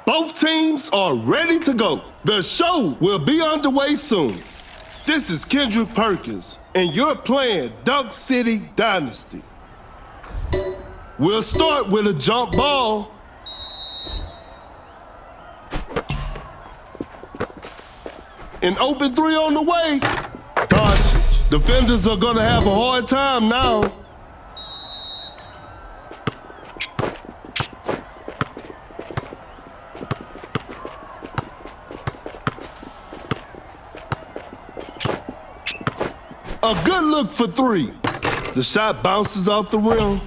Both teams are ready to go. The show will be underway soon. This is Kendrick Perkins, and you're playing City Dynasty. We'll start with a jump ball. An open three on the way. Dodge it. Defenders are gonna have a hard time now. A good look for three. The shot bounces off the rim.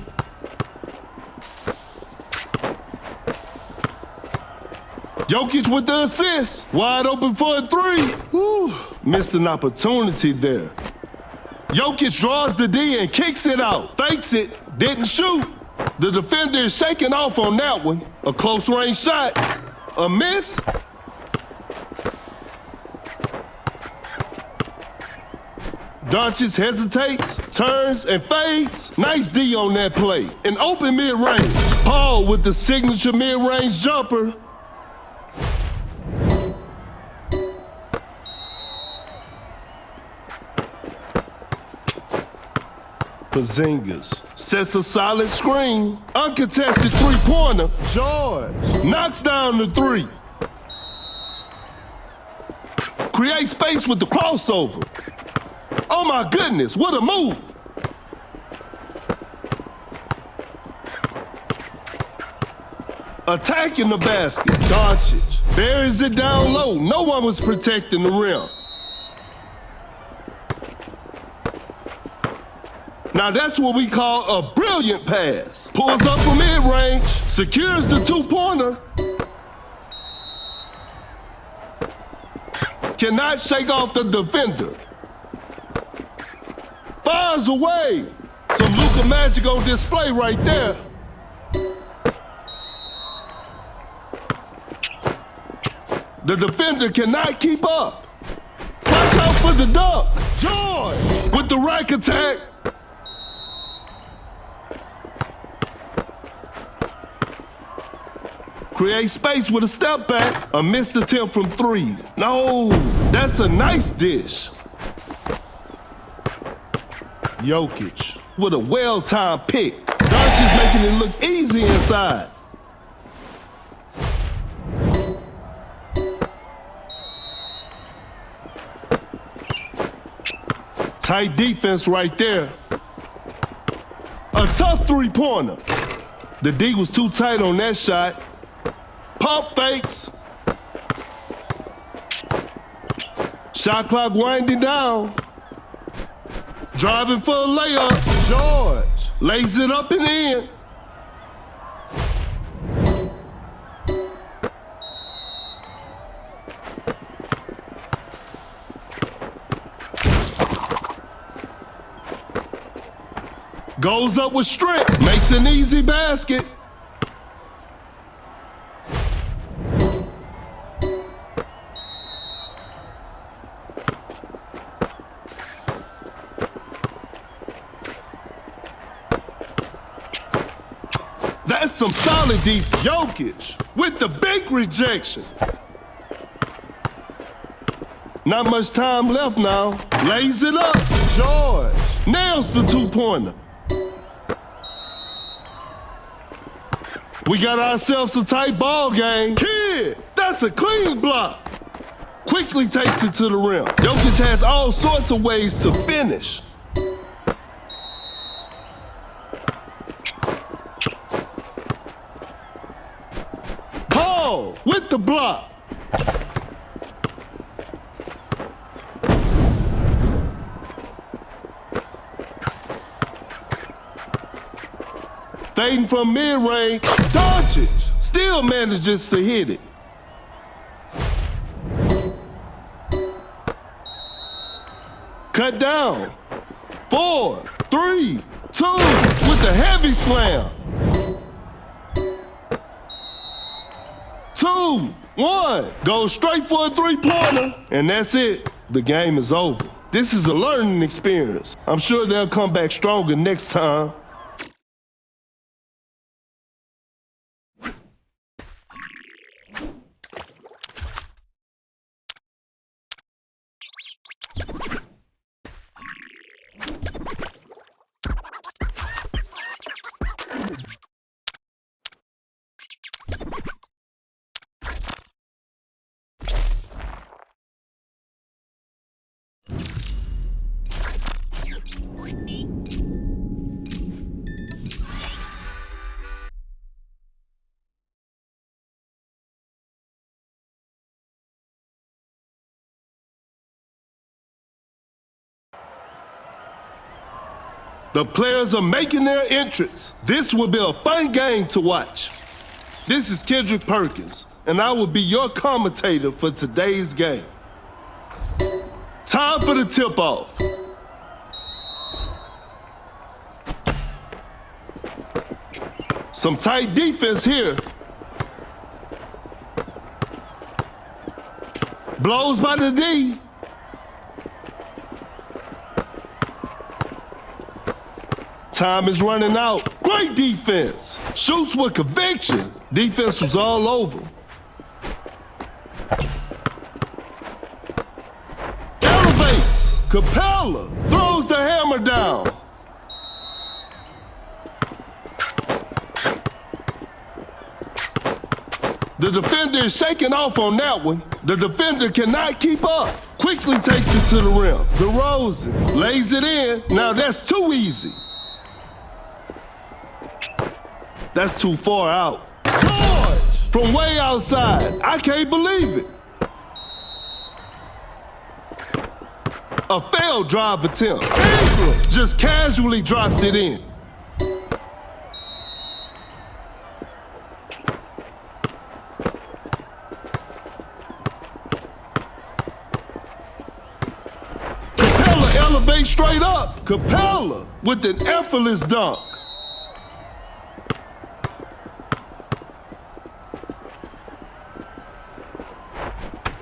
Jokic with the assist. Wide open for a three. Whew, missed an opportunity there. Jokic draws the D and kicks it out. Fakes it, didn't shoot. The defender is shaking off on that one. A close range shot. A miss. Doncic hesitates, turns, and fades. Nice D on that play. An open mid-range. Paul with the signature mid-range jumper. Porzingis sets a solid screen. Uncontested three-pointer. George knocks down the three. Create space with the crossover. Oh my goodness, what a move! Attacking the basket. Doncic buries it down low. No one was protecting the rim. Now that's what we call a brilliant pass. Pulls up from mid-range, secures the two-pointer. Cannot shake off the defender. Fires away. Some Luka magic on display right there. The defender cannot keep up. Watch out for the dunk. George with the rack attack. Create space with a step back. A missed attempt from three. No, that's a nice dish. Jokic with a well-timed pick. Doncic making it look easy inside. Tight defense right there. A tough three-pointer. The D was too tight on that shot. Pump fakes. Shot clock winding down. Driving for a layup. George lays it up and in. Goes up with strength. Makes an easy basket. That's some solid defense. Jokic with the big rejection. Not much time left now. Lays it up. George nails the two-pointer. We got ourselves a tight ball game. Kid, that's a clean block. Quickly takes it to the rim. Jokic has all sorts of ways to finish. the block. Fading from mid-range, Doncic still manages to hit it. Cut down. 4, 3, 2 with the heavy slam. 2, 1. Goes straight for a three-pointer, and that's it. The game is over. This is a learning experience. I'm sure they'll come back stronger next time. The players are making their entrance. This will be a fun game to watch. This is Kendrick Perkins, and I will be your commentator for today's game. Time for the tip-off. Some tight defense here. Blows by the D. Time is running out. Great defense. Shoots with conviction. Defense was all over. Elevates. Capella throws the hammer down. The defender is shaking off on that one. The defender cannot keep up. Quickly takes it to the rim. DeRozan lays it in. Now that's too easy. That's too far out. George! From way outside. I can't believe it. A failed drive attempt. Ingram just casually drops it in. Capella elevates straight up. Capella with an effortless dunk.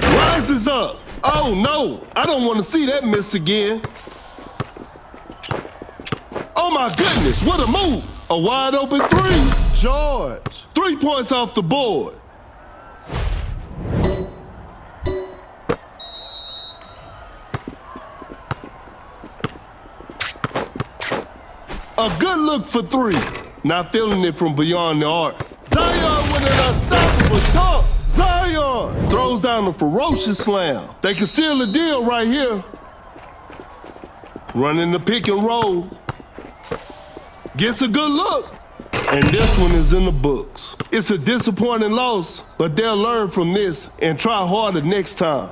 Rises up. Oh no, I don't want to see that miss again. Oh my goodness, what a move. A wide open three. George. 3 points off the board. A good look for three. Not feeling it from beyond the arc. Zion with an unstoppable dunk. Zion throws down a ferocious slam. They can seal the deal right here. Running the pick and roll. Gets a good look. And this one is in the books. It's a disappointing loss, but they'll learn from this and try harder next time.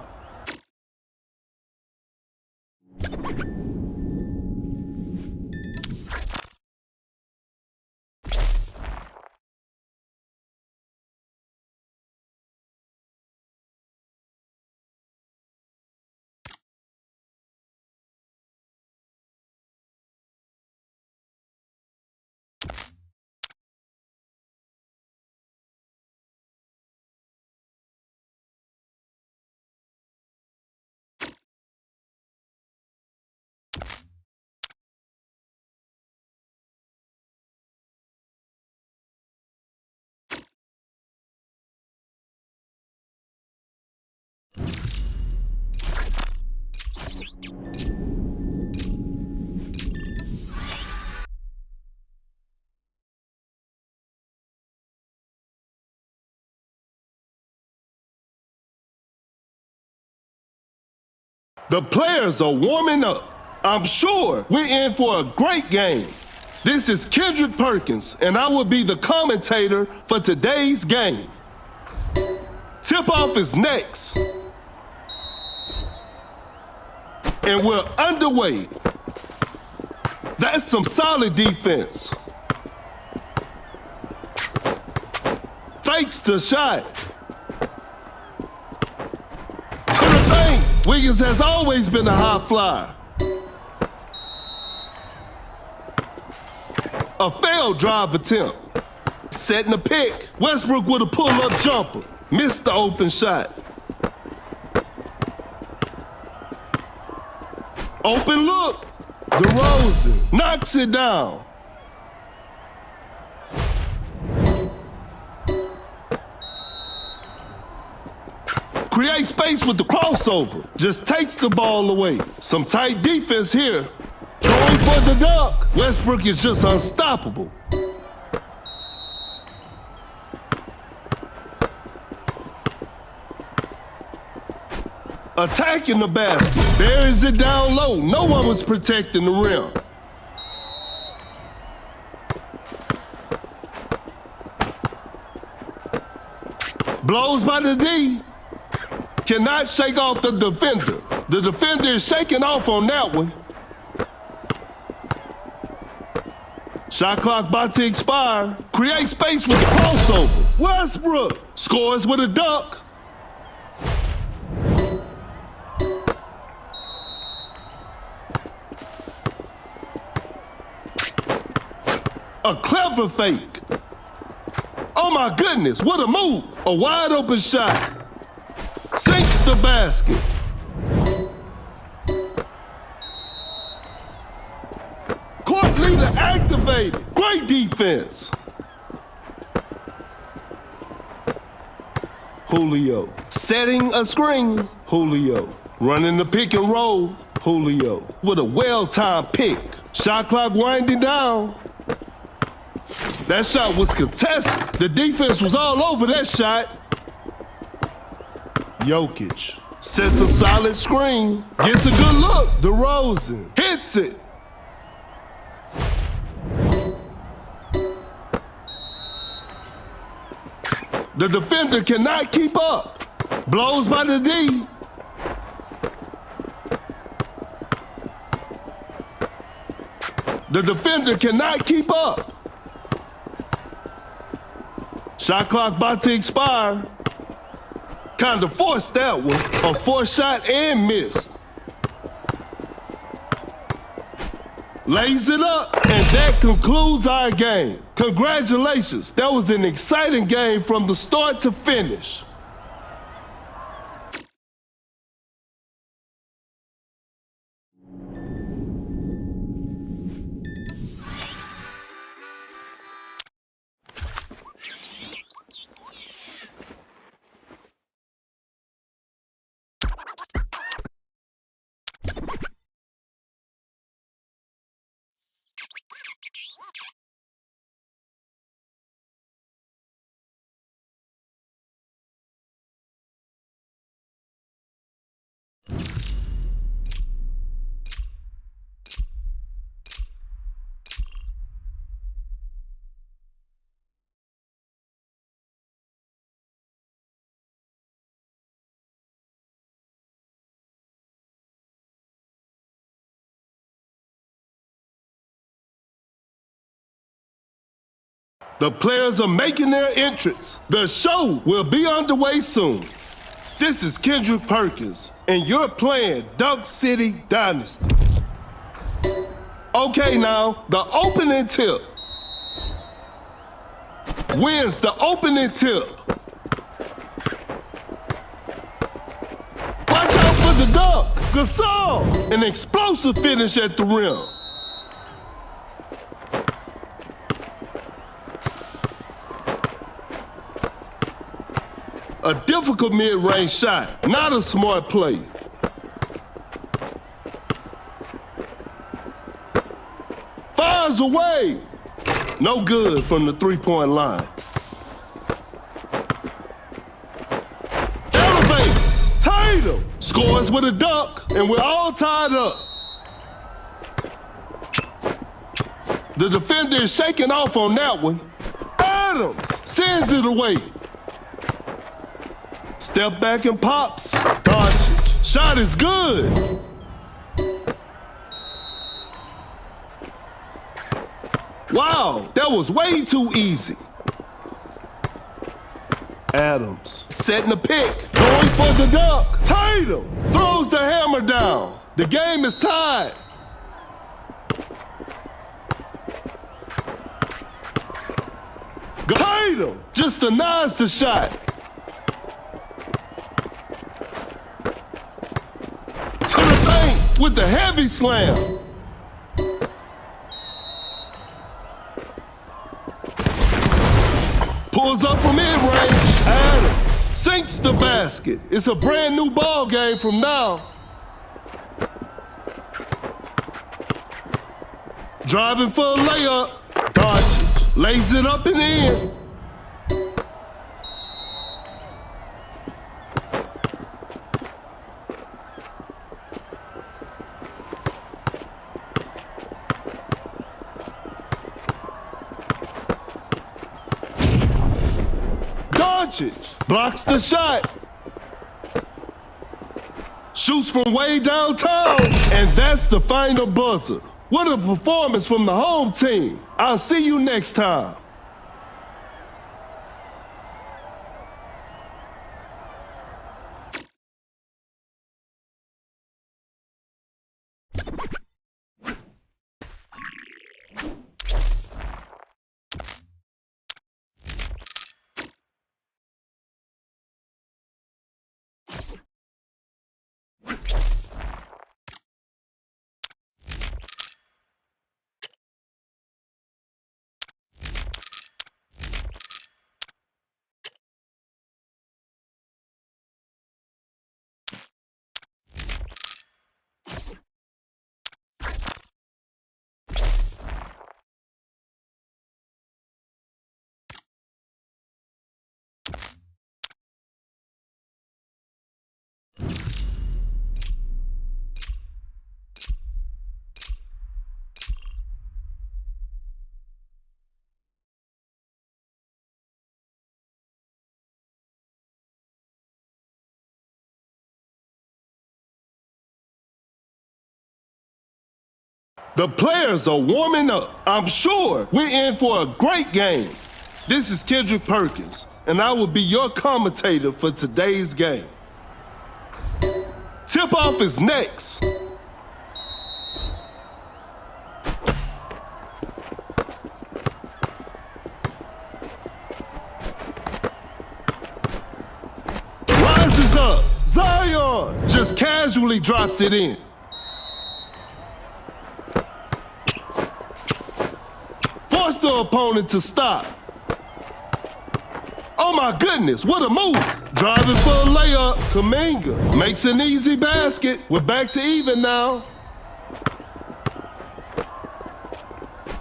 The players are warming up. I'm sure we're in for a great game. This is Kendrick Perkins, and I will be the commentator for today's game. Tip-off is next. And we're underway. That's some solid defense. Fakes the shot. To the paint. Wiggins has always been a high flyer. A failed drive attempt. Setting a pick. Westbrook with a pull-up jumper. Missed the open shot. Open look. DeRozan knocks it down. Create space with the crossover. Just takes the ball away. Some tight defense here. Going for the dunk. Westbrook is just unstoppable. Attacking the basket. Buries it down low. No one was protecting the rim. Blows by the D. Cannot shake off the defender. The defender is shaking off on that one. Shot clock about to expire. Create space with the crossover. Westbrook scores with a dunk. A clever fake. Oh my goodness, what a move. A wide open shot. Sinks the basket. Court leader activated. Great defense. Julio. Setting a screen. Julio. Running the pick and roll. Julio. With a well-timed pick. Shot clock winding down. That shot was contested. The defense was all over that shot. Jokic sets a solid screen. Gets a good look. DeRozan hits it. The defender cannot keep up. Blows by the D. The defender cannot keep up. Shot clock about to expire. Kind of forced that one. A forced shot and missed. Lays it up, and that concludes our game. Congratulations. That was an exciting game from the start to finish. The players are making their entrance. The show will be underway soon. This is Kendrick Perkins, and you're playing City Dynasty. Okay, now, the opening tip. Wins the opening tip. Watch out for the dunk. Gasol, an explosive finish at the rim. A difficult mid-range shot, not a smart play. Fires away. No good from the three-point line. Elevates. Tatum scores with a dunk, and we're all tied up. The defender is shaking off on that one. Adams sends it away. Step back and pops. Dodge it. Shot is good. Wow, that was way too easy. Adams setting the pick, going for the dunk. Tatum throws the hammer down. The game is tied. Tatum just denies the shot. To the paint with the heavy slam. Pulls up from mid-range. Adams sinks the basket. It's a brand new ball game from now. Driving for a layup. Dodges. Lays it up and in. Blocks the shot. Shoots from way downtown. And that's the final buzzer. What a performance from the home team. I'll see you next time. The players are warming up. I'm sure we're in for a great game. This is Kendrick Perkins, and I will be your commentator for today's game. Tip-off is next. Rises up. Zion just casually drops it in. Force the opponent to stop. Oh my goodness, what a move. Driving for a layup. Kuminga makes an easy basket. We're back to even now.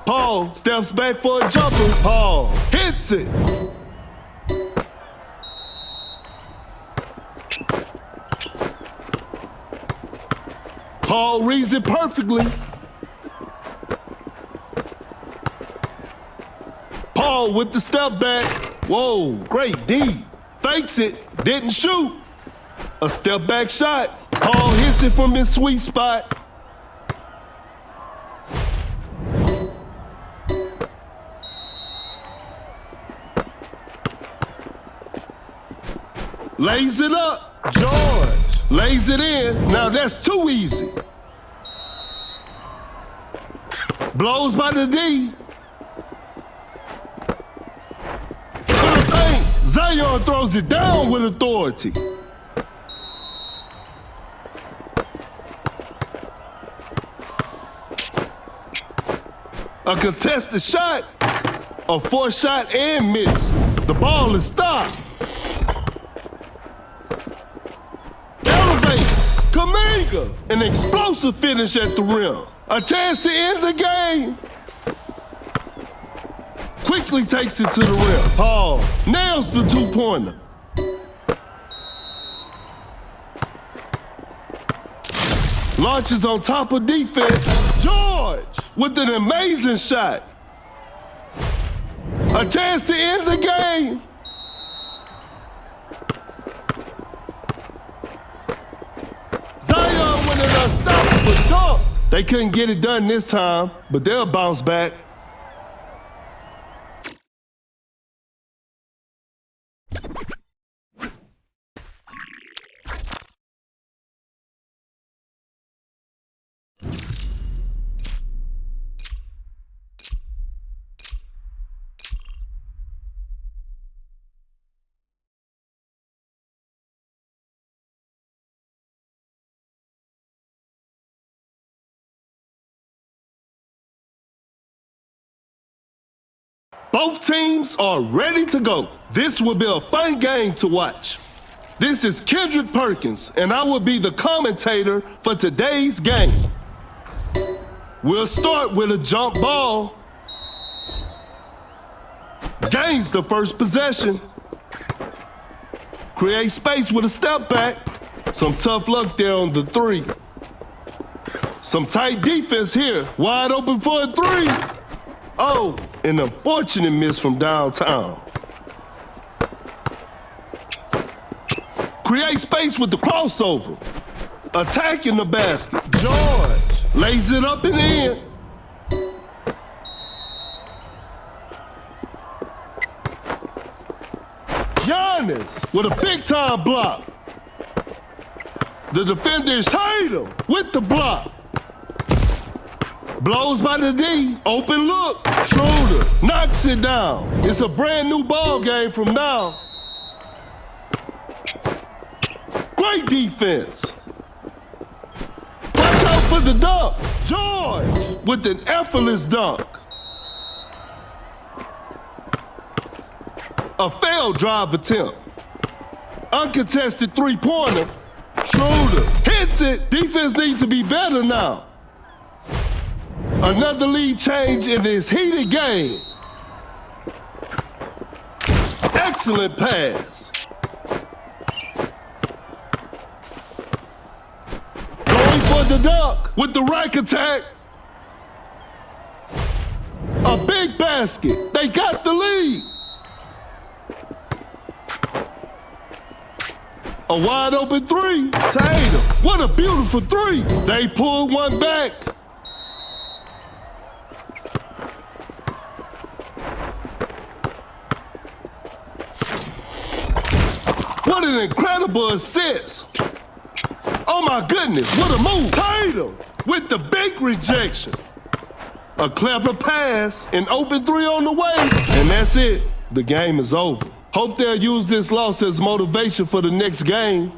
Paul steps back for a jumper. Paul hits it. Paul reads it perfectly. Paul with the step back. Whoa, great D. Fakes it, didn't shoot. A step back shot. Paul hits it from his sweet spot. Lays it up. George lays it in. Now that's too easy. Blows by the D. Zion throws it down with authority. A contested shot, a forced shot and missed. The ball is stopped. Elevates, Kuminga, an explosive finish at the rim. A chance to end the game. Quickly takes it to the rim. Paul nails the two-pointer. Launches on top of defense. George with an amazing shot. A chance to end the game. unstoppable dunk. They couldn't get it done this time, but they'll bounce back. Both teams are ready to go. This will be a fun game to watch. This is Kendrick Perkins, and I will be the commentator for today's game. We'll start with a jump ball. Gains the first possession. Create space with a step back. Some tough luck there on the three. Some tight defense here. Wide open for a three. Oh, an unfortunate miss from downtown. Create space with the crossover. Attacking the basket. George lays it up and in. Giannis with a big-time block. The defenders hate him with the block. Blows by the D, open look. Schroeder knocks it down. It's a brand new ball game from now. Great defense. Watch out for the dunk. George with an effortless dunk. A failed drive attempt. Uncontested three-pointer. Schroeder hits it. Defense needs to be better now. Another lead change in this heated game. Excellent pass. Going for the dunk with the rack attack. A big basket. They got the lead. A wide open three. Tatum. What a beautiful three. They pulled one back. What an incredible assist. Oh my goodness, what a move. Tatum with the big rejection. A clever pass, an open three on the way, and that's it. The game is over. Hope they'll use this loss as motivation for the next game.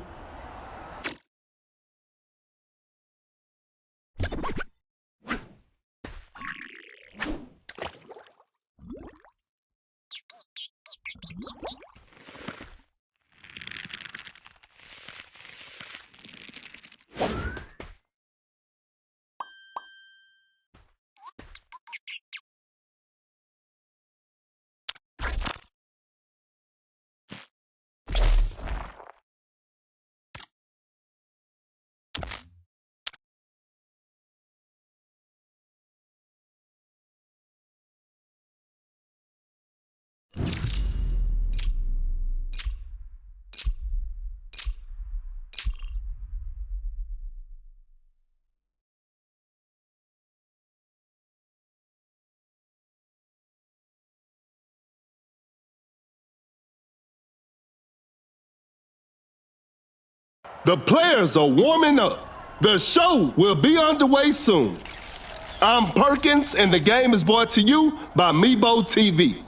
The players are warming up. The show will be underway soon. I'm Perkins, and the game is brought to you by Mebo TV.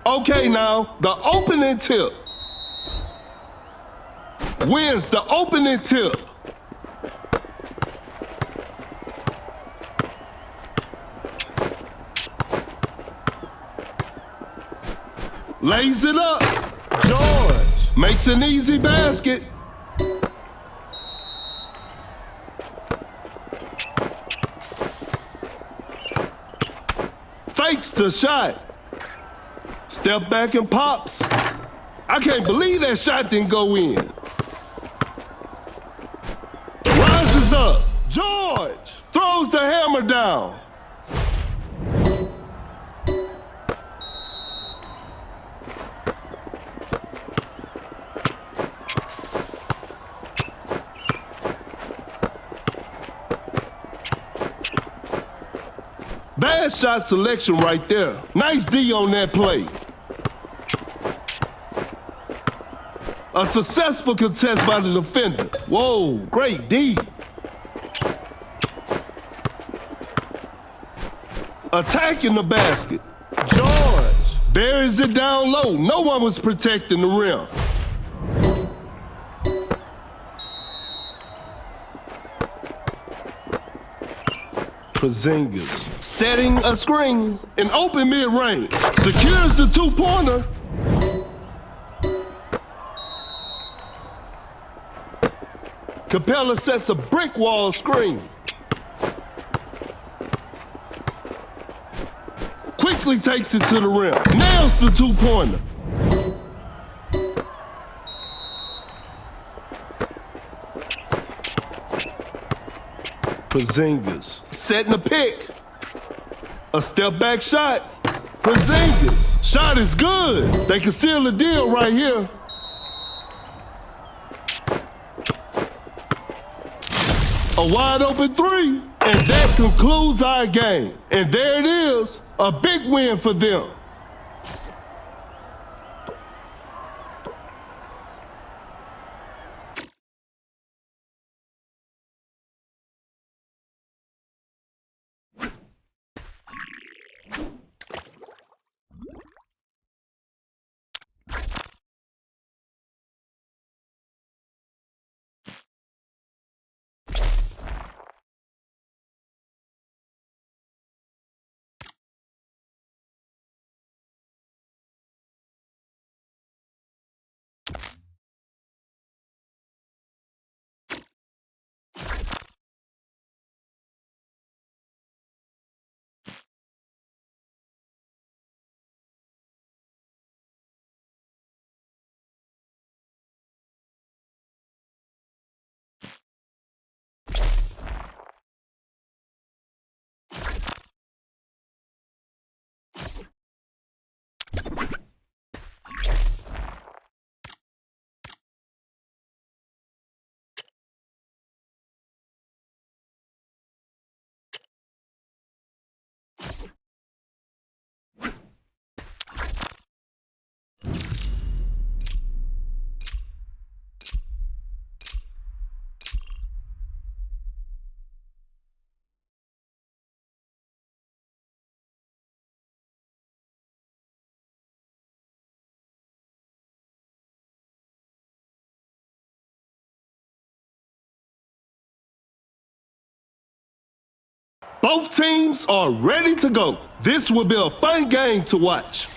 Okay, now, the opening tip. Wins the opening tip. Lays it up. George makes an easy basket. Fakes the shot. Step back and pops. I can't believe that shot didn't go in. Rises up. George throws the hammer down. That's shot selection right there. Nice D on that play. A successful contest by the defender. Whoa, great D. Attacking the basket. George buries it down low. No one was protecting the rim. Porzingis setting a screen. An open mid-range. Secures the two-pointer. Capella sets a brick wall screen. Quickly takes it to the rim. Nails the two-pointer. Porzingis setting a pick. A step back shot. Porzingis. Shot is good. They can seal the deal right here. A wide open three. And that concludes our game. And there it is. A big win for them. Both teams are ready to go. This will be a fun game to watch.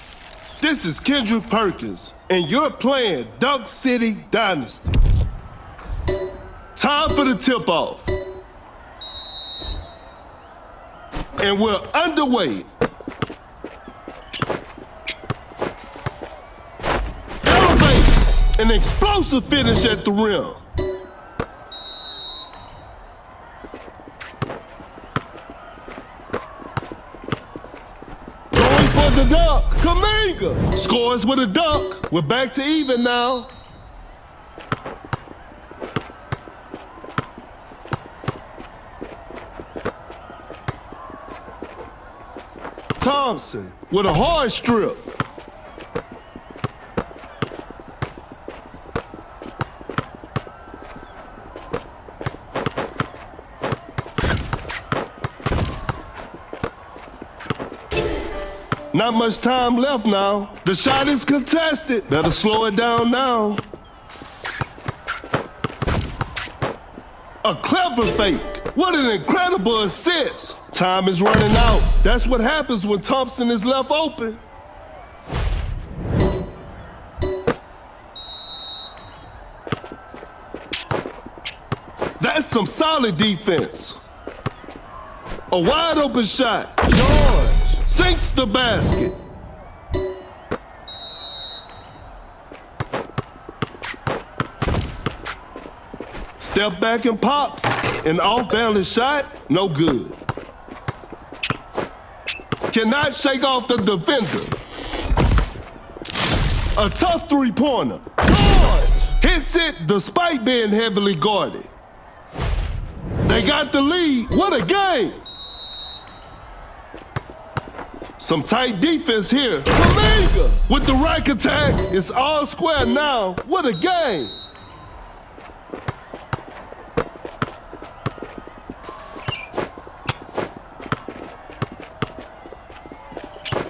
This is Kendrick Perkins, and you're playing Dunk City Dynasty. Time for the tip-off. And we're underway. Elevates, an explosive finish at the rim. The dunk, Kaminga scores with a dunk. We're back to even now. Thompson with a hard strip. Not much time left now. The shot is contested. Better slow it down now. A clever fake. What an incredible assist. Time is running out. That's what happens when Thompson is left open. That's some solid defense. A wide open shot. George sinks the basket. Step back and pops. An off-balance shot, no good. Cannot shake off the defender. A tough three-pointer. George hits it despite being heavily guarded. They got the lead. What a game. Some tight defense here. Kaminga with the rack attack. It's all square now. What a game.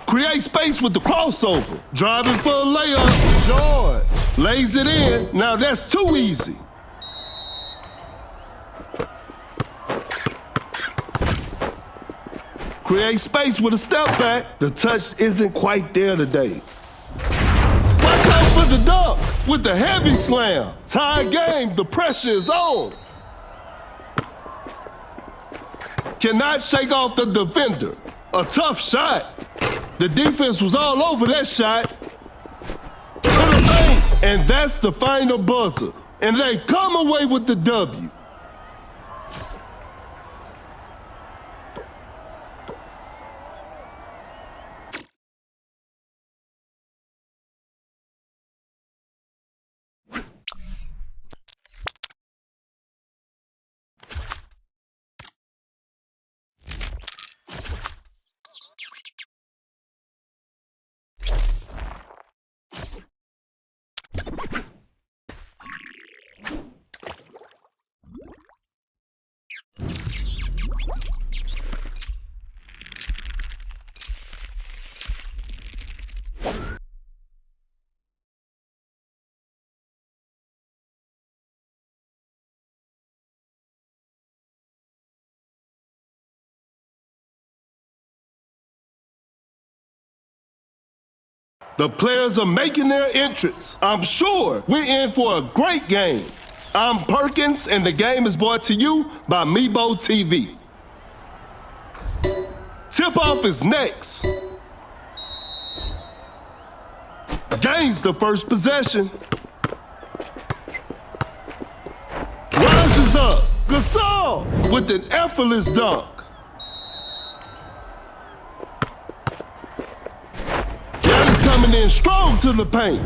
Create space with the crossover. Driving for a layup. George lays it in. Now that's too easy. Create space with a step back. The touch isn't quite there today. Watch out for the dunk with the heavy slam. Tie game, the pressure is on. Cannot shake off the defender. A tough shot. The defense was all over that shot. To the paint, and that's the final buzzer. And they come away with the W. The players are making their entrance. I'm sure we're in for a great game. I'm Perkins, and the game is brought to you by Meebo TV. Tip-off is next. Gains the first possession. Rises up. Gasol with an effortless dunk. Coming in strong to the paint.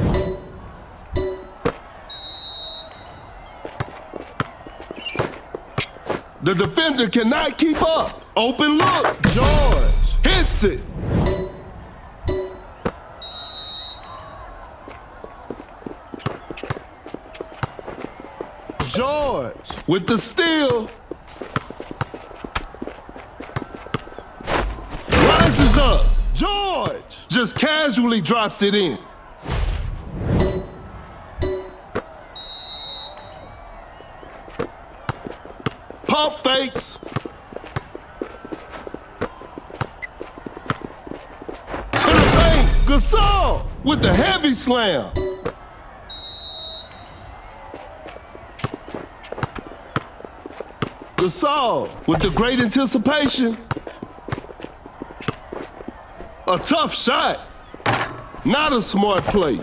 The defender cannot keep up. Open look. George hits it. George with the steal. Rises up. George just casually drops it in. Pump fakes. To the paint. Gasol with the heavy slam. Gasol with the great anticipation. A tough shot. Not a smart play.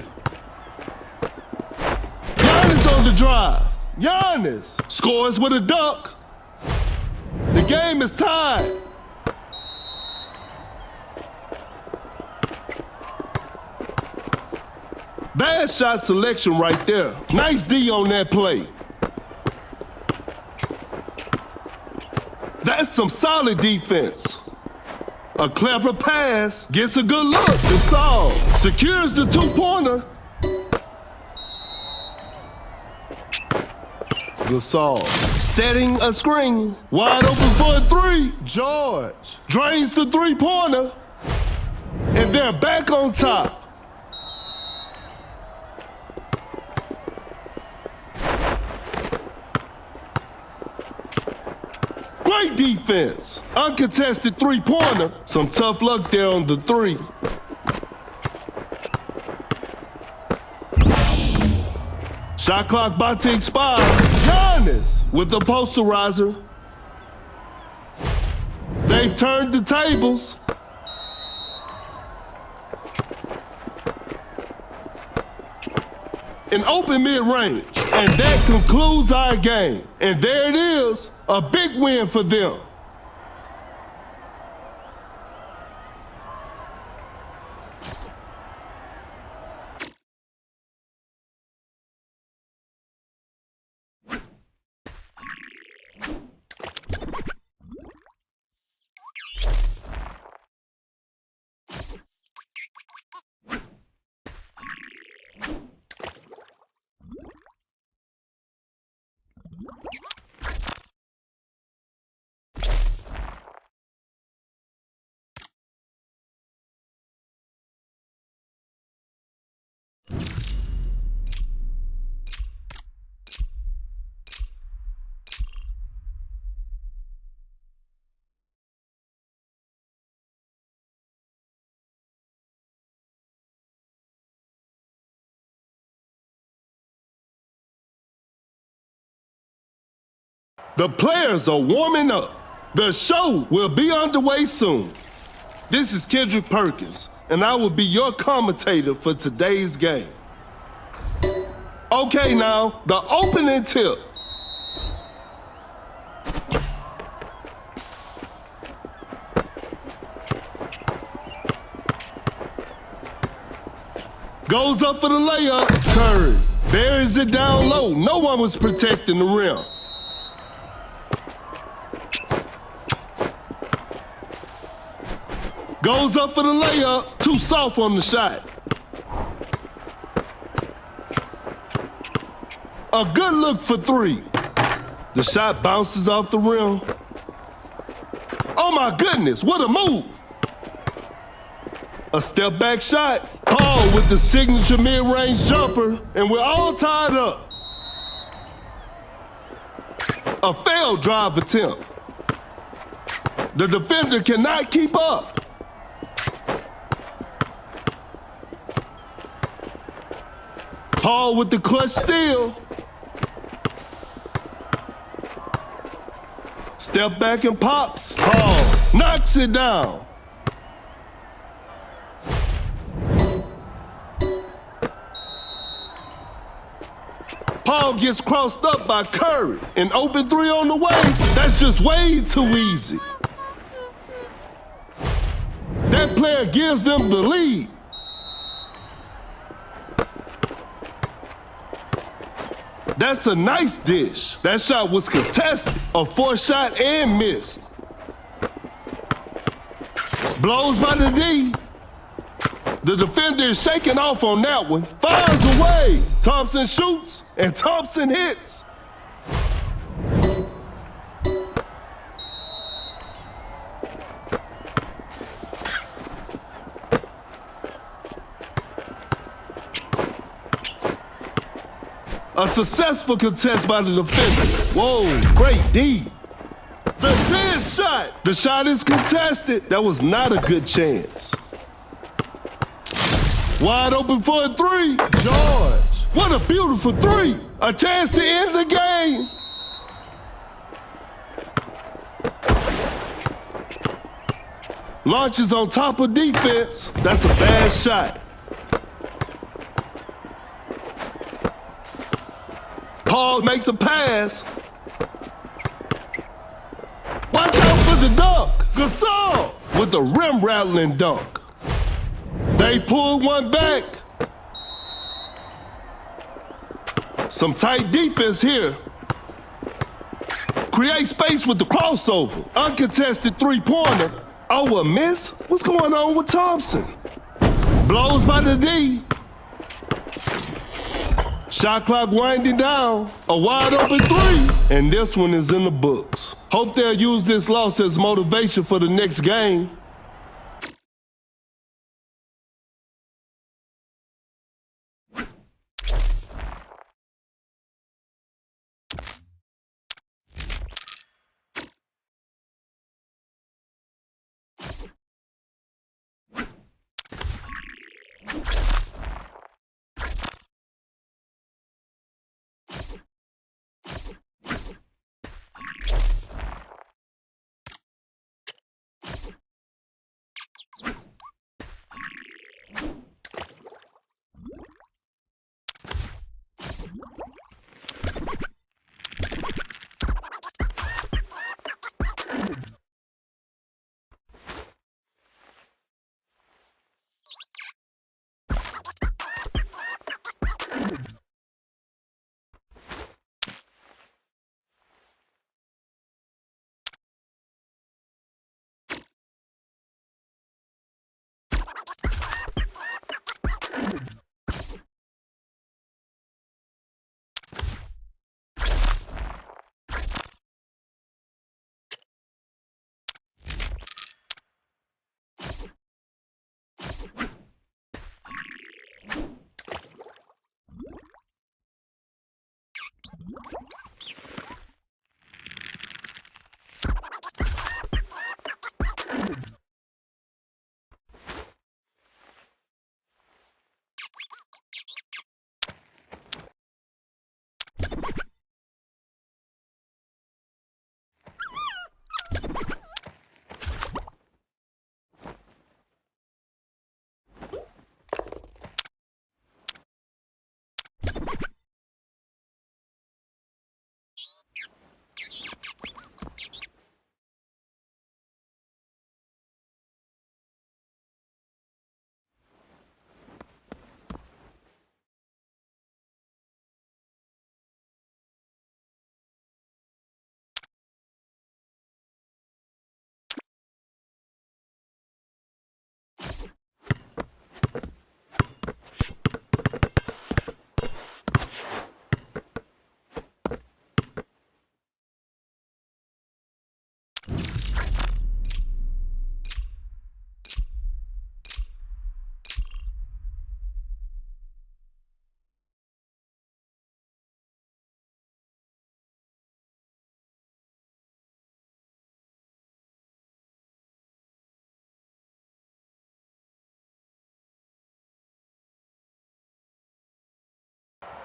Giannis on the drive. Giannis scores with a dunk. The game is tied. Bad shot selection right there. Nice D on that play. That's some solid defense. A clever pass, gets a good look. Gasol secures the two-pointer. Gasol setting a screen. Wide open for a three. George drains the three-pointer. And they're back on top. Great defense. Uncontested three-pointer. Some tough luck there on the three. Shot clock about to expire. Giannis with the posterizer. They've turned the tables. An open mid-range. And that concludes our game. And there it is, a big win for them. The players are warming up. The show will be underway soon. This is Kendrick Perkins, and I will be your commentator for today's game. Okay, now, the opening tip. Goes up for the layup. Curry buries it down low. No one was protecting the rim. Goes up for the layup. Too soft on the shot. A good look for three. The shot bounces off the rim. Oh my goodness, what a move. A step back shot. Paul with the signature mid-range jumper, and we're all tied up. A failed drive attempt. The defender cannot keep up. Paul with the clutch steal. Step back and pops. Paul knocks it down. Paul gets crossed up by Curry. An open three on the way. That's just way too easy. That player gives them the lead. That's a nice dish. That shot was contested. A forced shot and missed. Blows by the D. The defender is shaking off on that one. Fires away. Thompson shoots and Thompson hits. A successful contest by the defender. Whoa, great D. The 10 shot. The shot is contested. That was not a good chance. Wide open for a three. George. What a beautiful three. A chance to end the game. Launches on top of defense. That's a bad shot. Paul makes a pass. Watch out for the dunk. Gasol with the rim-rattling dunk. They pulled one back. Some tight defense here. Create space with the crossover. Uncontested three-pointer. Oh, a miss? What's going on with Thompson? Blows by the D. Shot clock winding down. A wide open three. And this one is in the books. Hope they'll use this loss as motivation for the next game.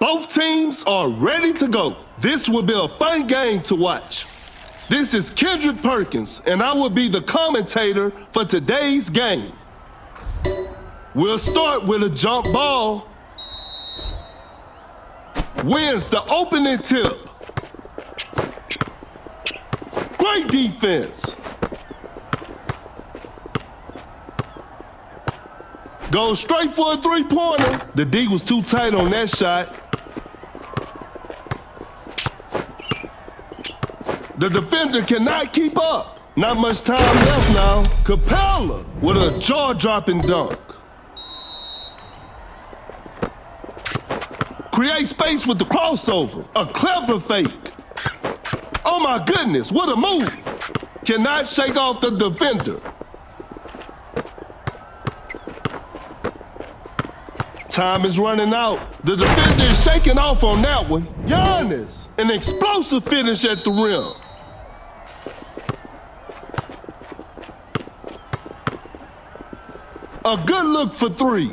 Both teams are ready to go. This will be a fun game to watch. This is Kendrick Perkins, and I will be the commentator for today's game. We'll start with a jump ball. Wins the opening tip. Great defense. Goes straight for a three-pointer. The D was too tight on that shot. The defender cannot keep up. Not much time left now. Capella with a jaw-dropping dunk. Create space with the crossover. A clever fake. Oh my goodness, what a move. Cannot shake off the defender. Time is running out. The defender is shaking off on that one. Giannis, an explosive finish at the rim. A good look for three.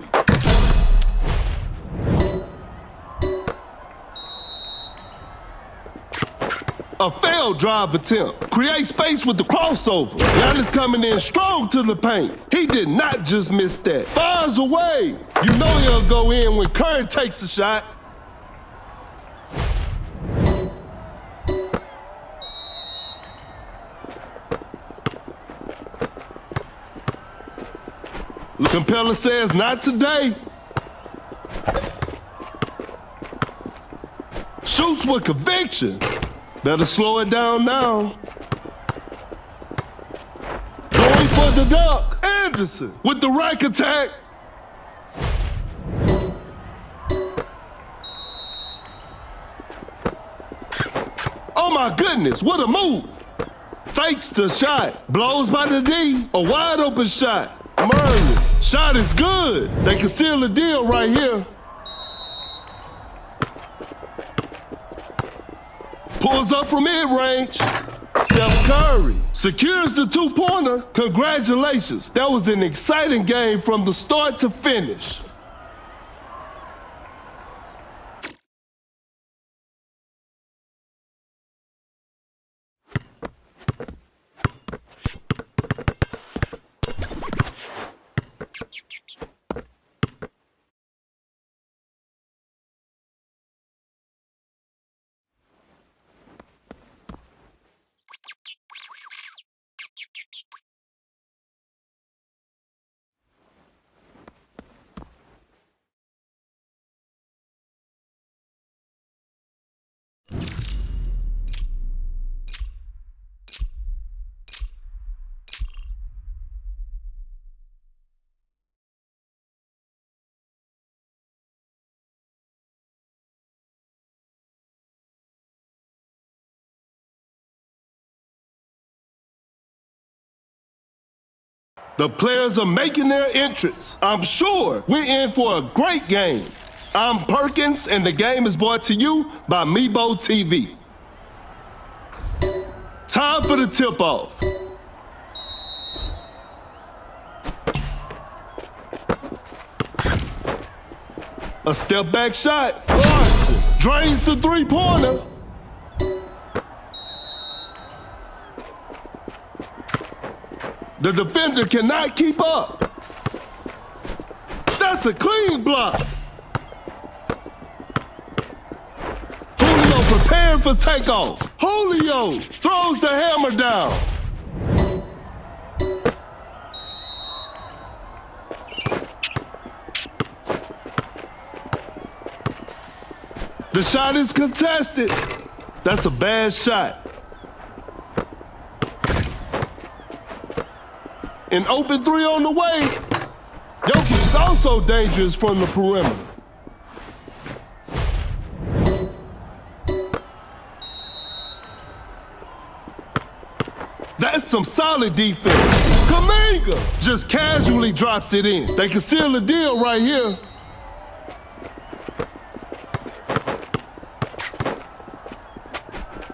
A failed drive attempt. Create space with the crossover. Giannis coming in strong to the paint. He did not just miss that. Fires away. You know he'll go in when Curry takes the shot. Capella says, not today. Shoots with conviction. Better slow it down now. Going for the dunk. Anderson with the rack attack. Oh my goodness, what a move. Fakes the shot. Blows by the D. A wide open shot. Murray. Shot is good. They can seal the deal right here. Pulls up from mid-range. Steph Curry secures the two-pointer. Congratulations. That was an exciting game from the start to finish. The players are making their entrance. I'm sure we're in for a great game. I'm Perkins, and the game is brought to you by Meebo TV. Time for the tip-off. A step-back shot. Larson drains the three-pointer. The defender cannot keep up. That's a clean block. Julio prepared for takeoff. Julio throws the hammer down. The shot is contested. That's a bad shot. An open three on the way. Jokic is also dangerous from the perimeter. That's some solid defense. Kuminga just casually drops it in. They can seal the deal right here.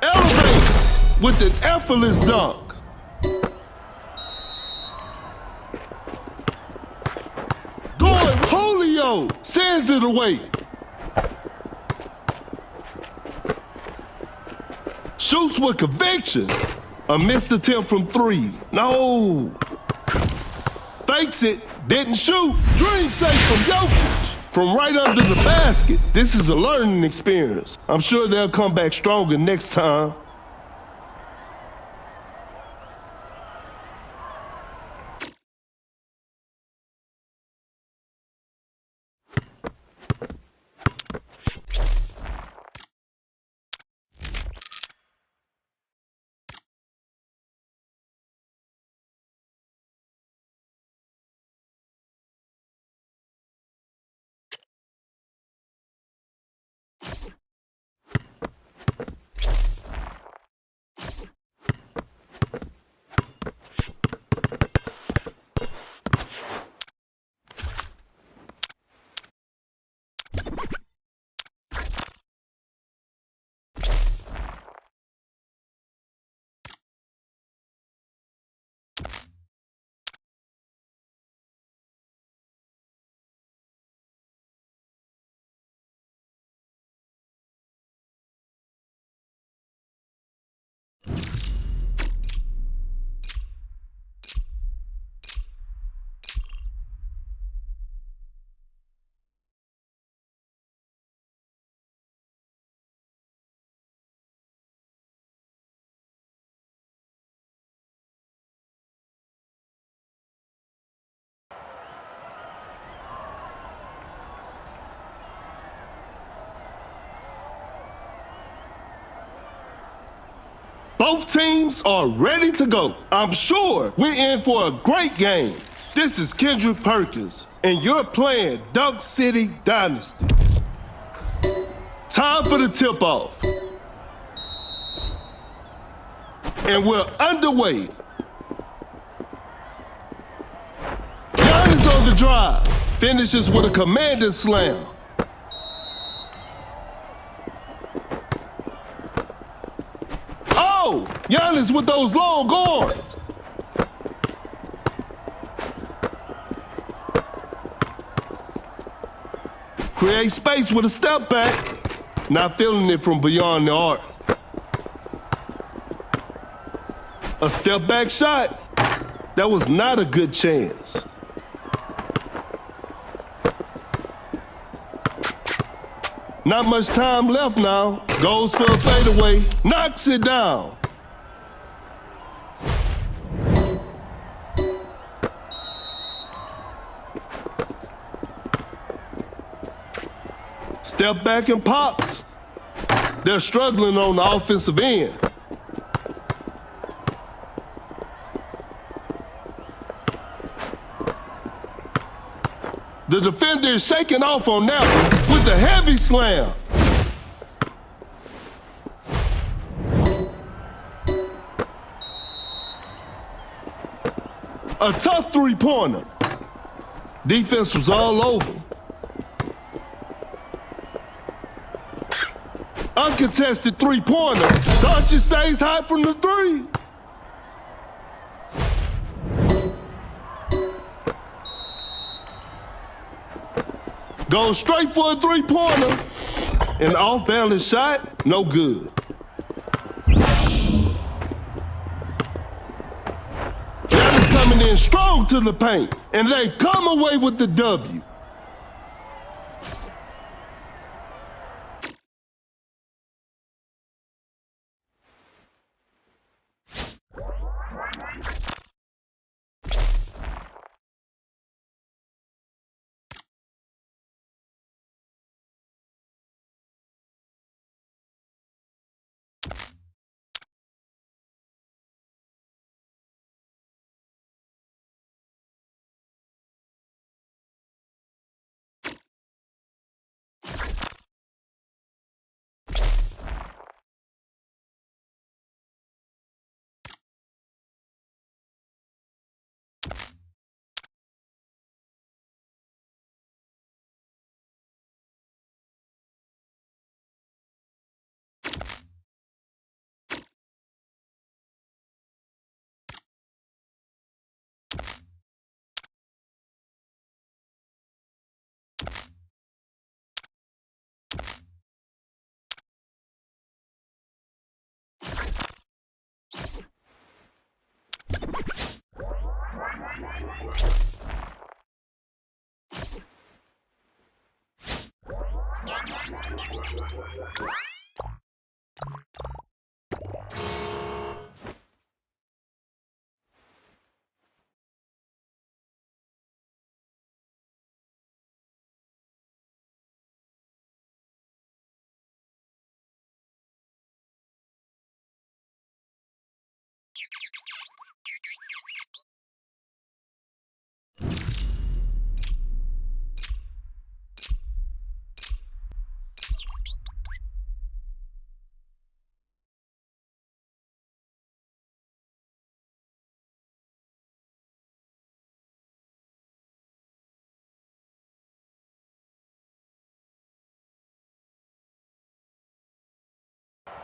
Elevates with an effortless dunk. Julio sends it away. Shoots with conviction. A missed attempt from three. No. Fakes it. Didn't shoot. Dream safe from Jokic. From right under the basket. This is a learning experience. I'm sure they'll come back stronger next time. Both teams are ready to go. I'm sure we're in for a great game. This is Kendrick Perkins, and you're playing City Dynasty. Time for the tip-off. And we're underway. Giannis on the drive. Finishes with a commanding slam. Oh, Giannis with those long arms. Create space with a step back. Not feeling it from beyond the arc. A step back shot. That was not a good chance. Not much time left now. Goes for a fadeaway. Knocks it down. Step back and pops. They're struggling on the offensive end. The defender is shaking off on that one with a heavy slam. A tough three-pointer. Defense was all over. Uncontested three-pointer. Doncic stays hot from the three. Goes straight for a three-pointer. An off-balance shot, no good. Dallas coming in strong to the paint, and they've come away with the W.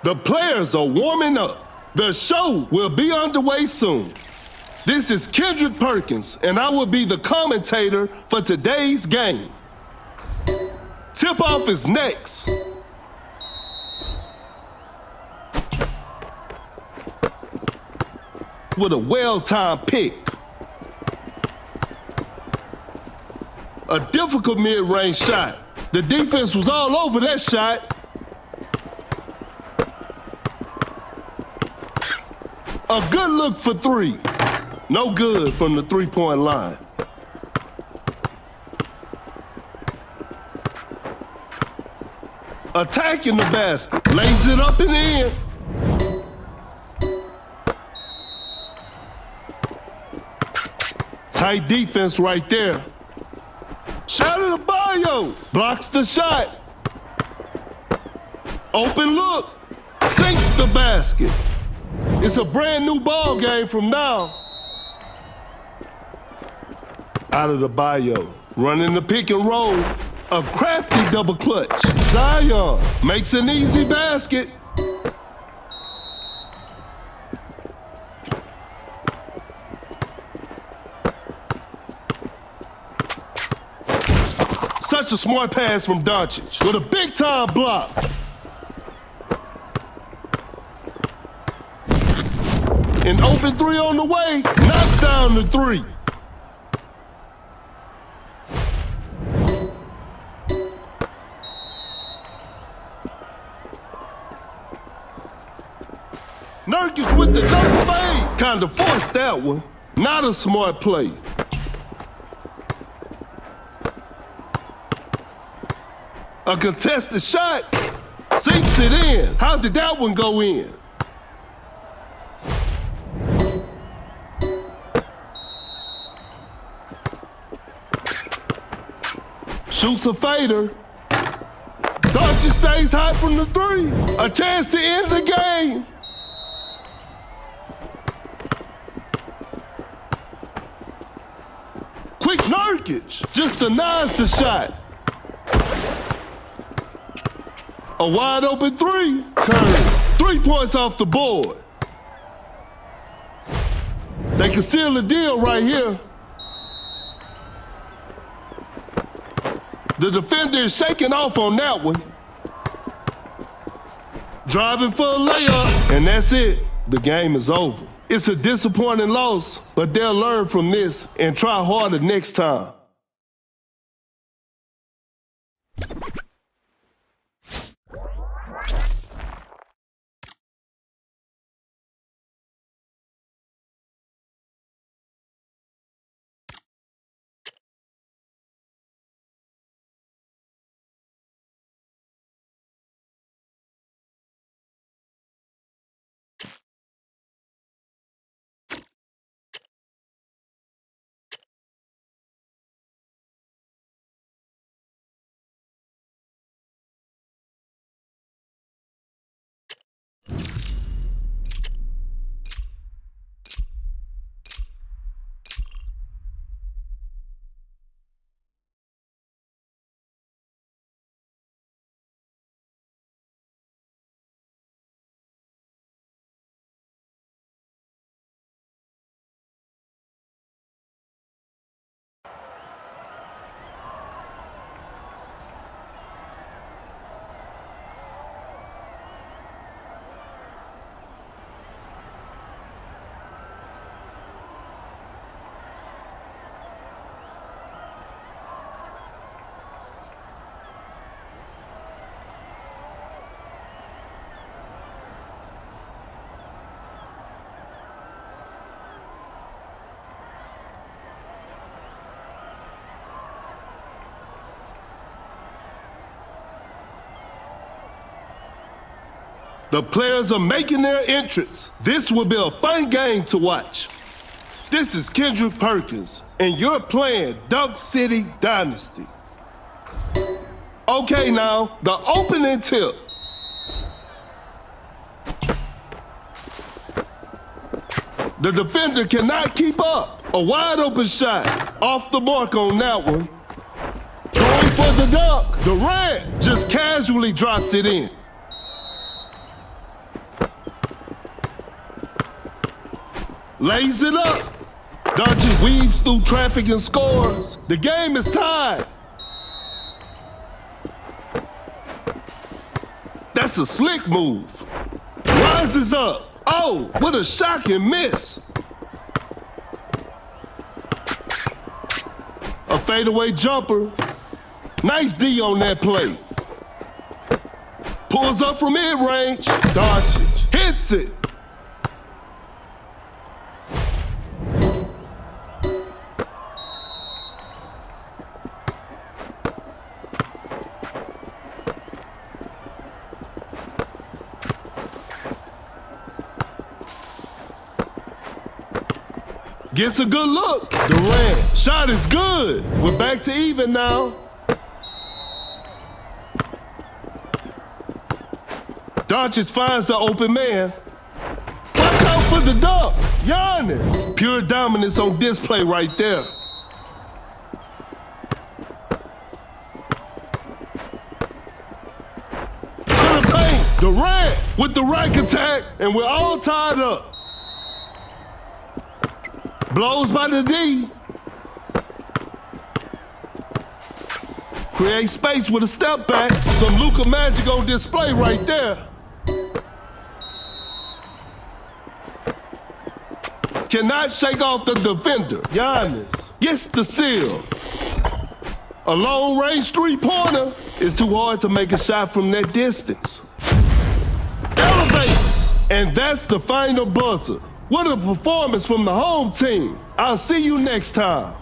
The players are warming up. The show will be underway soon. This is Kendrick Perkins, and I will be the commentator for today's game. Tip-off is next. With a well-timed pick. A difficult mid-range shot. The defense was all over that shot. A good look for three. No good from the three-point line. Attacking the basket. Lays it up and in. Tight defense right there. Shot of the bio. Blocks the shot. Open look. Sinks the basket. It's a brand new ball game from now. Out of the bio, running the pick and roll. A crafty double clutch. Zion makes an easy basket. Such a smart pass from Doncic with a big-time block. An open three on the way, knocks down the three. Nurkic with the double fade. Kinda forced that one. Not a smart play. A contested shot. Sinks it in. How did that one go in? Shoots a fader. Doncic stays hot from the three. A chance to end the game. Quick Nurkic just denies the shot. A wide open three. Curve. 3 points off the board. They can seal the deal right here. The defender is shaking off on that one. Driving for a layup, and that's it. The game is over. It's a disappointing loss, but they'll learn from this and try harder next time. The players are making their entrance. This will be a fun game to watch. This is Kendrick Perkins, and you're playing City Dynasty. Okay, now, the opening tip. The defender cannot keep up. A wide open shot. Off the mark on that one. Going for the dunk. Durant just casually drops it in. Lays it up. Doncic weaves through traffic and scores. The game is tied. That's a slick move. Rises up. Oh, what a shocking miss. A fadeaway jumper. Nice D on that play. Pulls up from mid-range. Doncic hits it. Gets a good look. Durant. Shot is good. We're back to even now. Doncic finds the open man. Watch out for the dunk. Giannis. Pure dominance on display right there. To the paint. Durant with the right attack, and we're all tied up. Blows by the D. Create space with a step back. Some Luka magic on display right there. Cannot shake off the defender. Giannis gets the seal. A long-range three-pointer is too hard to make a shot from that distance. Elevates, and that's the final buzzer. What a performance from the home team. I'll see you next time.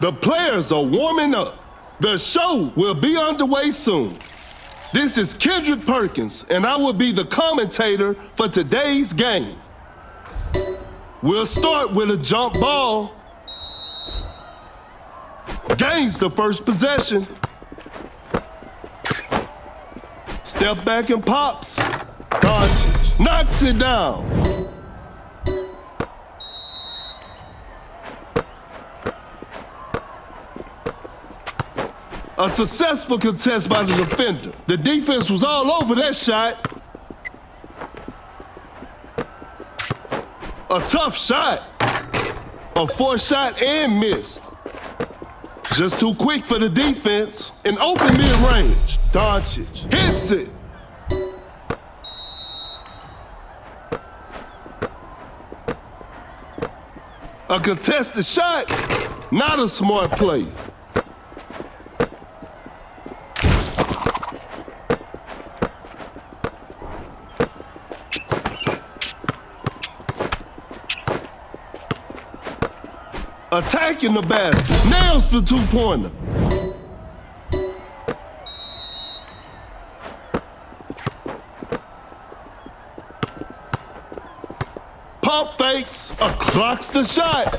The players are warming up. The show will be underway soon. This is Kendrick Perkins, and I will be the commentator for today's game. We'll start with a jump ball. Gains the first possession. Step back and pops. Doncic knocks it down. A successful contest by the defender. The defense was all over that shot. A tough shot. A forced shot and missed. Just too quick for the defense. An open mid-range. Doncic hits it. A contested shot. Not a smart play. attacking the basket, nails the two-pointer. Pump fakes, clocks the shot.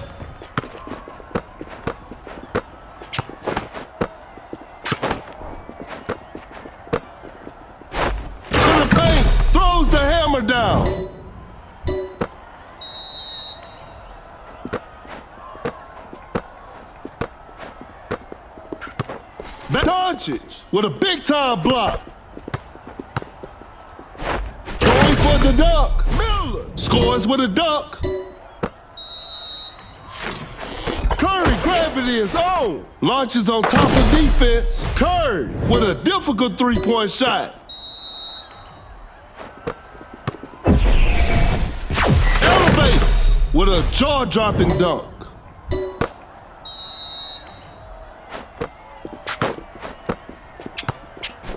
To the paint, throws the hammer down. Doncic with a big-time block. Going for the dunk. Miller scores with a dunk. Curry, gravity is on. Launches on top of defense. Curry with a difficult three-point shot. Elevates with a jaw-dropping dunk.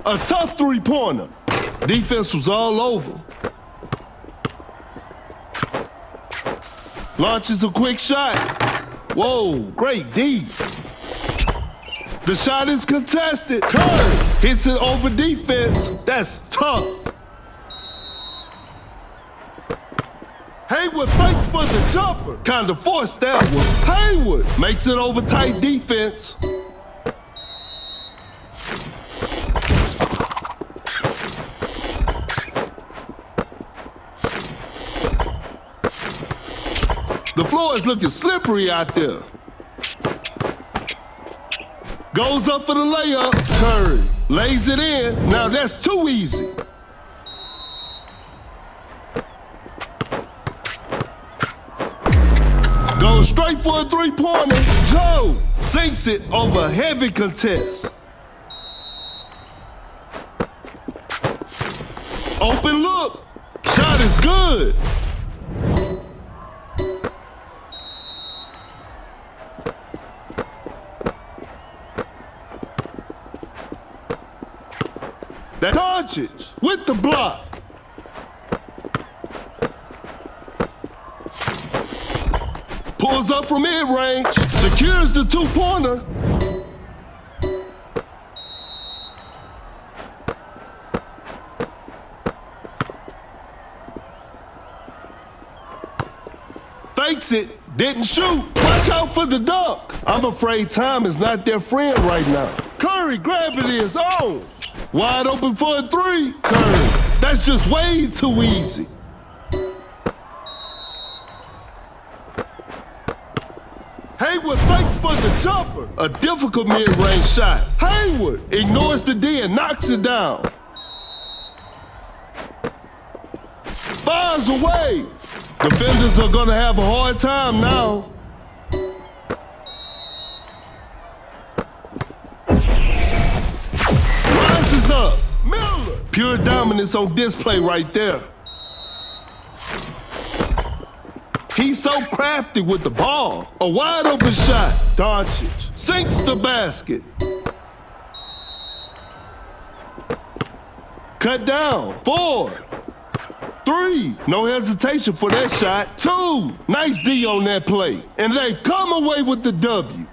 A tough three-pointer. Defense was all over. Launches a quick shot. Whoa, great D. The shot is contested. Curry hits it over defense. That's tough. Hayward fights for the jumper. Kind of forced that one. Hayward makes it over tight defense. The floor is looking slippery out there. Goes up for the layup. Curry lays it in. Now that's too easy. Goes straight for a three-pointer. Joe sinks it over a heavy contest. Open look. Shot is good. Doncic with the block. Pulls up from mid-range, secures the two-pointer. Fakes it, didn't shoot. Watch out for the dunk. I'm afraid time is not their friend right now. Curry, gravity is on. Wide open for a three. Curry, that's just way too easy. Hayward fights for the jumper. A difficult mid-range shot. Hayward ignores the D and knocks it down. Fires away. Defenders are gonna have a hard time now. Rises up. Miller. Pure dominance on display right there. He's so crafty with the ball. A wide open shot. Doncic sinks the basket. Cut down. 4, 3. No hesitation for that shot. 2. Nice D on that play. And they've come away with the W.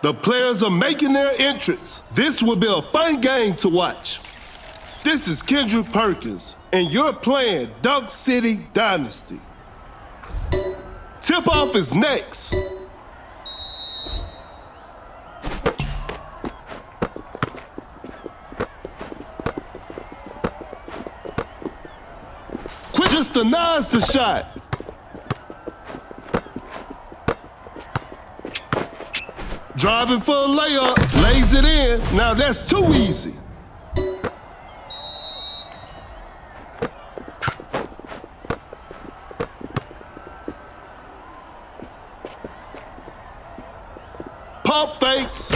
The players are making their entrance. This will be a fun game to watch. This is Kendrick Perkins, and you're playing City Dynasty. Tip-off is next. just denies the shot. Driving for a layup, lays it in. Now that's too easy. Pump fakes.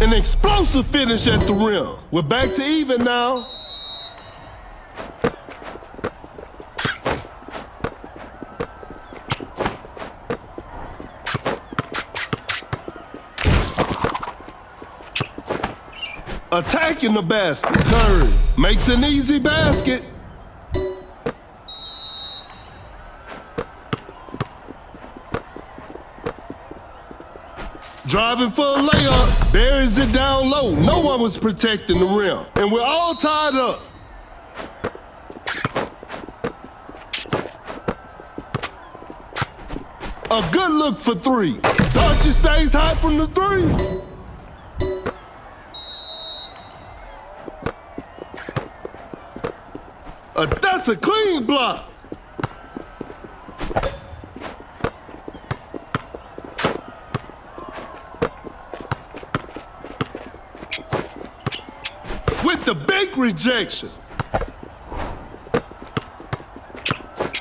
An explosive finish at the rim. We're back to even now. Attacking the basket. Curry makes an easy basket. Driving for a layup, buries it down low. No one was protecting the rim, and we're all tied up. A good look for three. Doncic stays high from the three. That's a clean block. With the big rejection.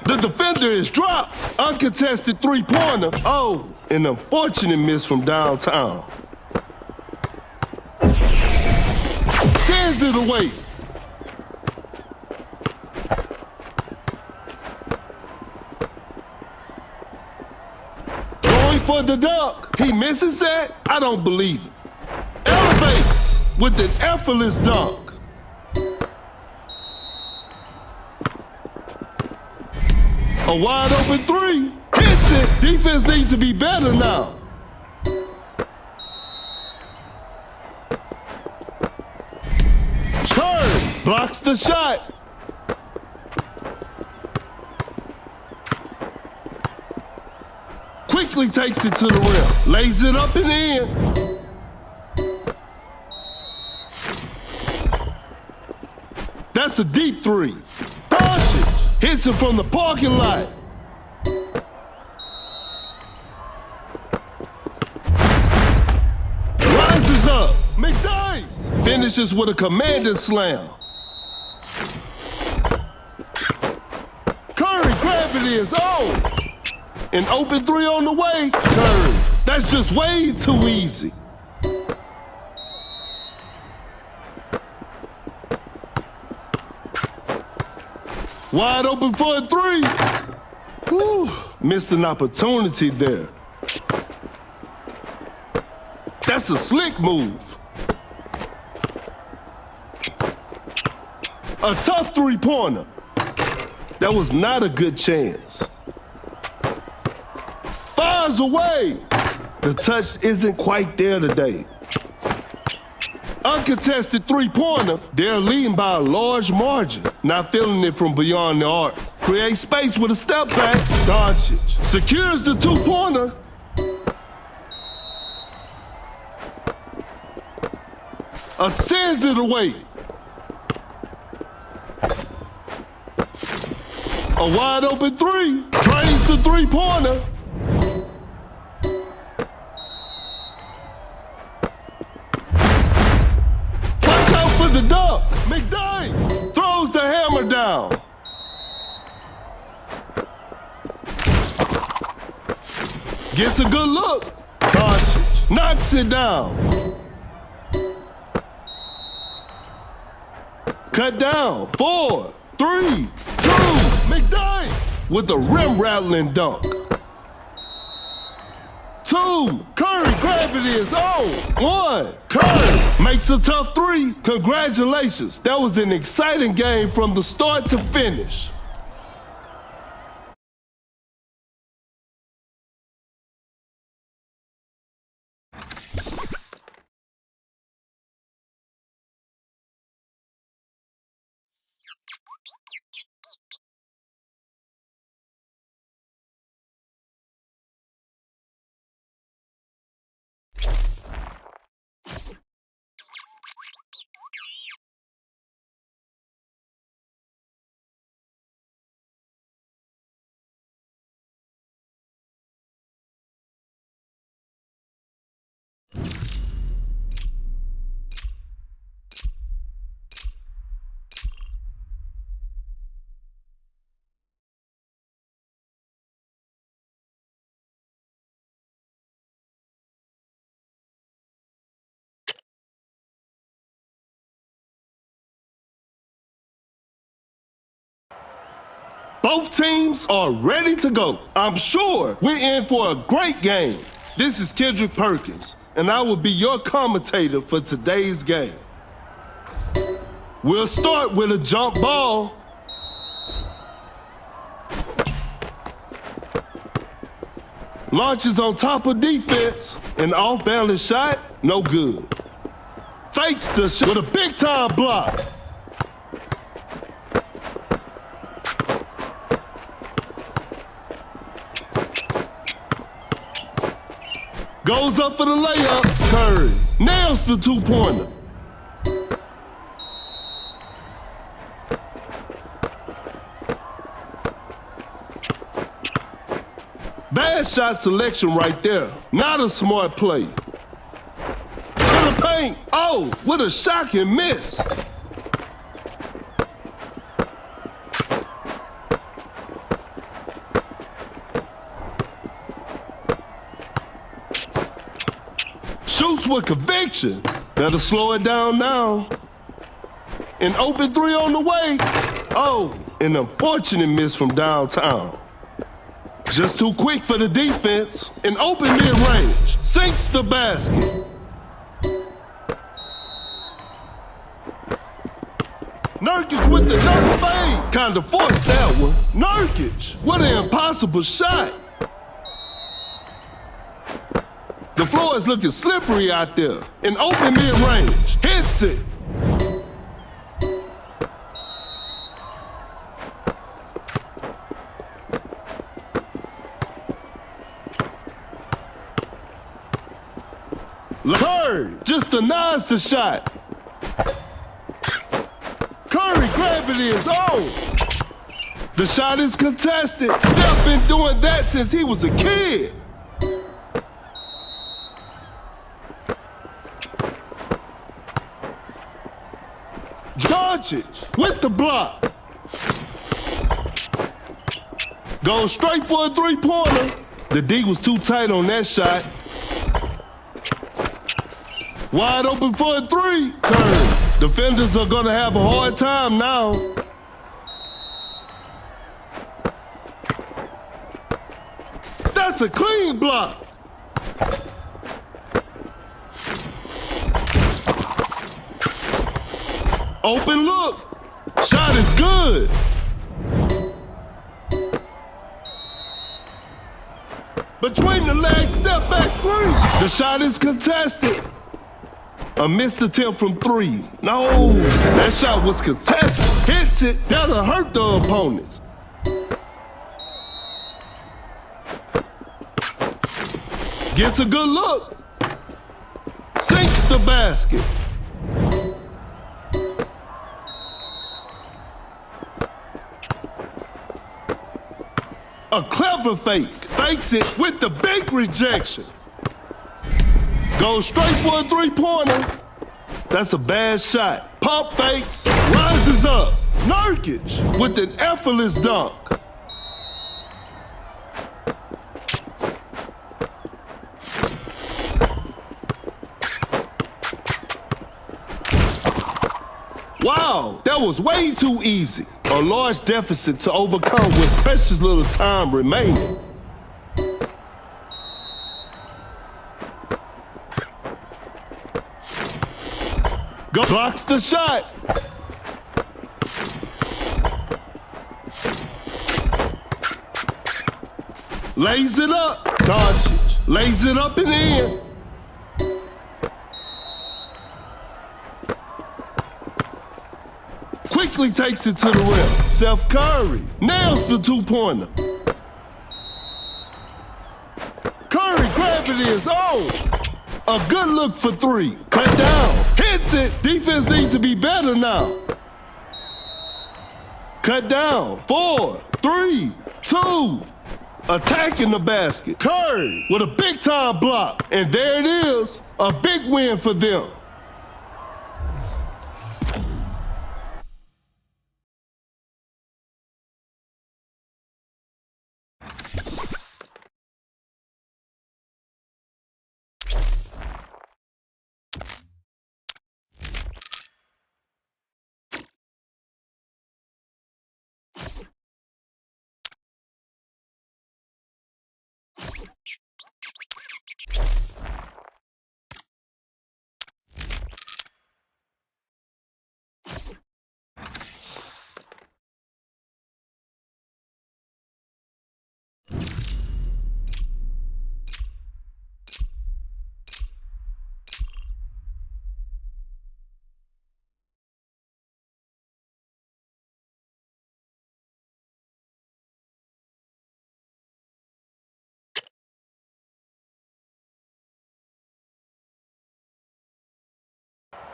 The defender is dropped. Uncontested three-pointer. Oh, an unfortunate miss from downtown. Sends it away. Going for the dunk. He misses that? I don't believe it. Elevates with an effortless dunk. A wide open three. Hits it. Defense needs to be better now. Curry blocks the shot. Quickly takes it to the rim. Lays it up and in. That's a deep three. Doncic hits it from the parking lot. Rises up. McDyess finishes with a commanding slam. Curry gravity is on. An open three on the way. Curry. That's just way too easy. Wide open for a three. Whew. Missed an opportunity there. That's a slick move. A tough three-pointer. That was not a good chance. Fires away. The touch isn't quite there today. Uncontested three-pointer, they're leading by a large margin. Not feeling it from beyond the arc. Create space with a step back. Doncic secures the two-pointer. Sends it away. A wide open three. Drains the three-pointer. The dunk. McDyess throws the hammer down. Gets a good look. Doncic knocks it down. Cut down. 4, 3, 2. McDyess with a rim-rattling dunk. 2. Curry gravity is on. 1. Curry makes a tough three. Congratulations. That was an exciting game from the start to finish. Both teams are ready to go. I'm sure we're in for a great game. This is Kendrick Perkins, and I will be your commentator for today's game. We'll start with a jump ball. Launches on top of defense. An off-balance shot, no good. Fakes the shot with a big-time block. Goes up for the layup. Curry nails the two-pointer. Bad shot selection right there. Not a smart play. To the paint. Oh, what a shocking miss. Shoots with conviction. Better slow it down now. An open three on the way. Oh, an unfortunate miss from downtown. Just too quick for the defense. An open mid-range. Sinks the basket. Nurkic with the dunk fade. Kinda forced that one. Nurkic, what an impossible shot. The floor is looking slippery out there. An open mid-range. Hits it. Curry just denies the shot. Curry gravity is on. The shot is contested. Steph been doing that since he was a kid. Doncic with the block. Goes straight for a three-pointer. The D was too tight on that shot. Wide open for a three. Curry. Defenders are gonna have a hard time now. That's a clean block. Open look. Shot is good. Between the legs, step back three. The shot is contested. A missed attempt from three. No, that shot was contested. Hits it, that'll hurt the opponents. Gets a good look. Sinks the basket. A clever fake. Fakes it with the big rejection. Goes straight for a three-pointer. That's a bad shot. Pump fakes, rises up. Nurkic with an effortless dunk. Wow, that was way too easy. A large deficit to overcome with precious little time remaining. Blocks the shot. Lays it up. Doncic lays it up and in. Quickly takes it to the rim. Steph Curry nails the two-pointer. Curry gravity is on. A good look for three. Cut down. Hits it. Defense needs to be better now. Cut down. 4, 3, 2. Attacking the basket. Curry with a big-time block. And there it is. A big win for them.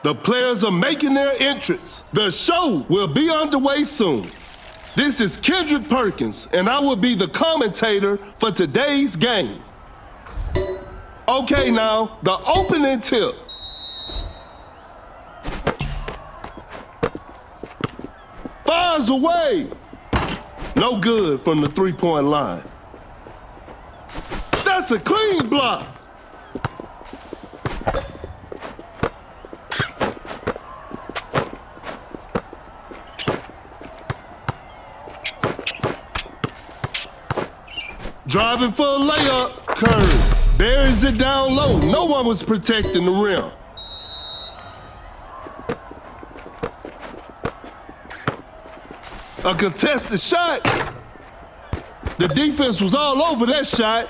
The players are making their entrance. The show will be underway soon. This is Kendrick Perkins, and I will be the commentator for today's game. Okay, now, the opening tip. Fires away. No good from the three-point line. That's a clean block. Driving for a layup, Curry buries it down low. No one was protecting the rim. A contested shot. The defense was all over that shot.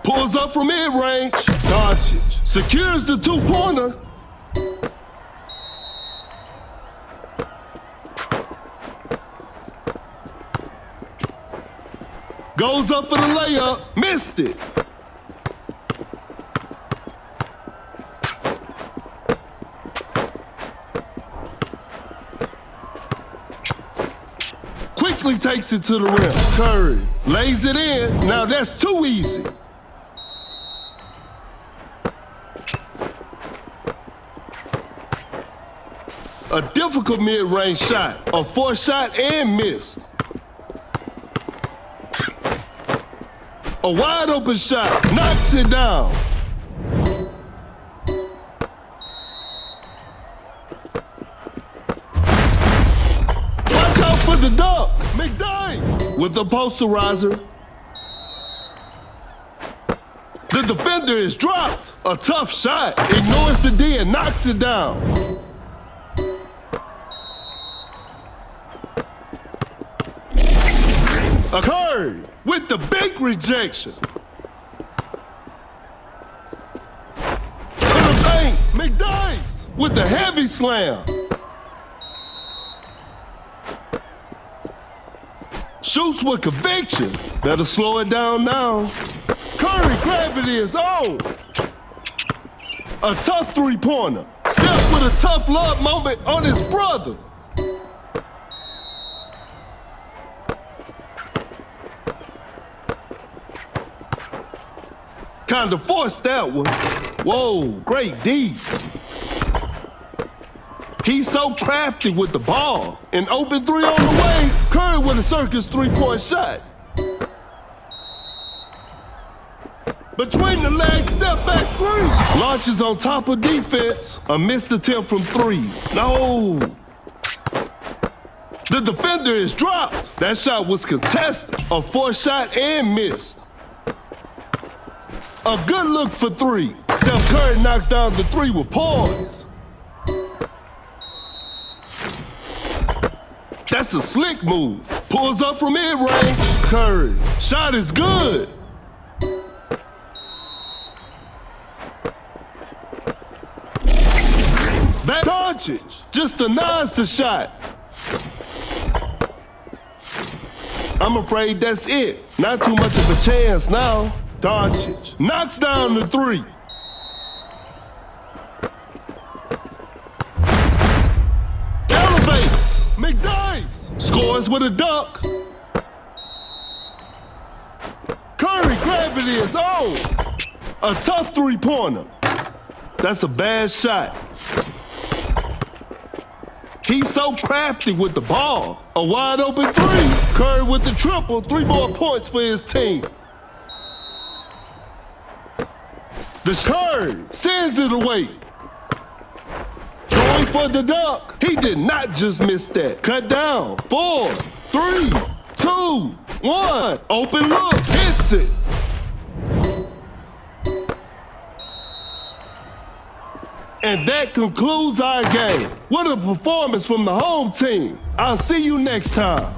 Pulls up from mid-range. Doncic secures the two-pointer. Goes up for the layup. Missed it. Quickly takes it to the rim. Curry lays it in. Now that's too easy. A difficult mid-range shot. A forced shot and missed. A wide open shot. Knocks it down. Watch out for the dunk. McDaniels with the posterizer. The defender is dropped. A tough shot. Ignores the D and knocks it down. A Curry with the big rejection. To the paint, McDaniels with the heavy slam. Shoots with conviction. Better slow it down now. Curry gravity is on. A tough three-pointer. Steph with a tough love moment on his brother. Kind of forced that one. Whoa, great D. He's so crafty with the ball. An open three on the way. Curry with a circus three-point shot. Between the legs, step back three. Launches on top of defense. A missed attempt from three. No. The defender is dropped. That shot was contested. A forced shot and missed. A good look for three. Steph Curry knocks down the three with poise. That's a slick move. Pulls up from mid-range. Curry. Shot is good. That Doncic just denies the shot. I'm afraid that's it. Not too much of a chance now. Doncic knocks down the three. Elevates. McDaniels scores with a dunk. Curry gravity is on. A tough three-pointer. That's a bad shot. He's so crafty with the ball. A wide open three. Curry with the triple. 3 more points for his team. The Curry sends it away. Going for the dunk. He did not just miss that. Cut down. 4, 3, 2, 1. Open look. Hits it. And that concludes our game. What a performance from the home team. I'll see you next time.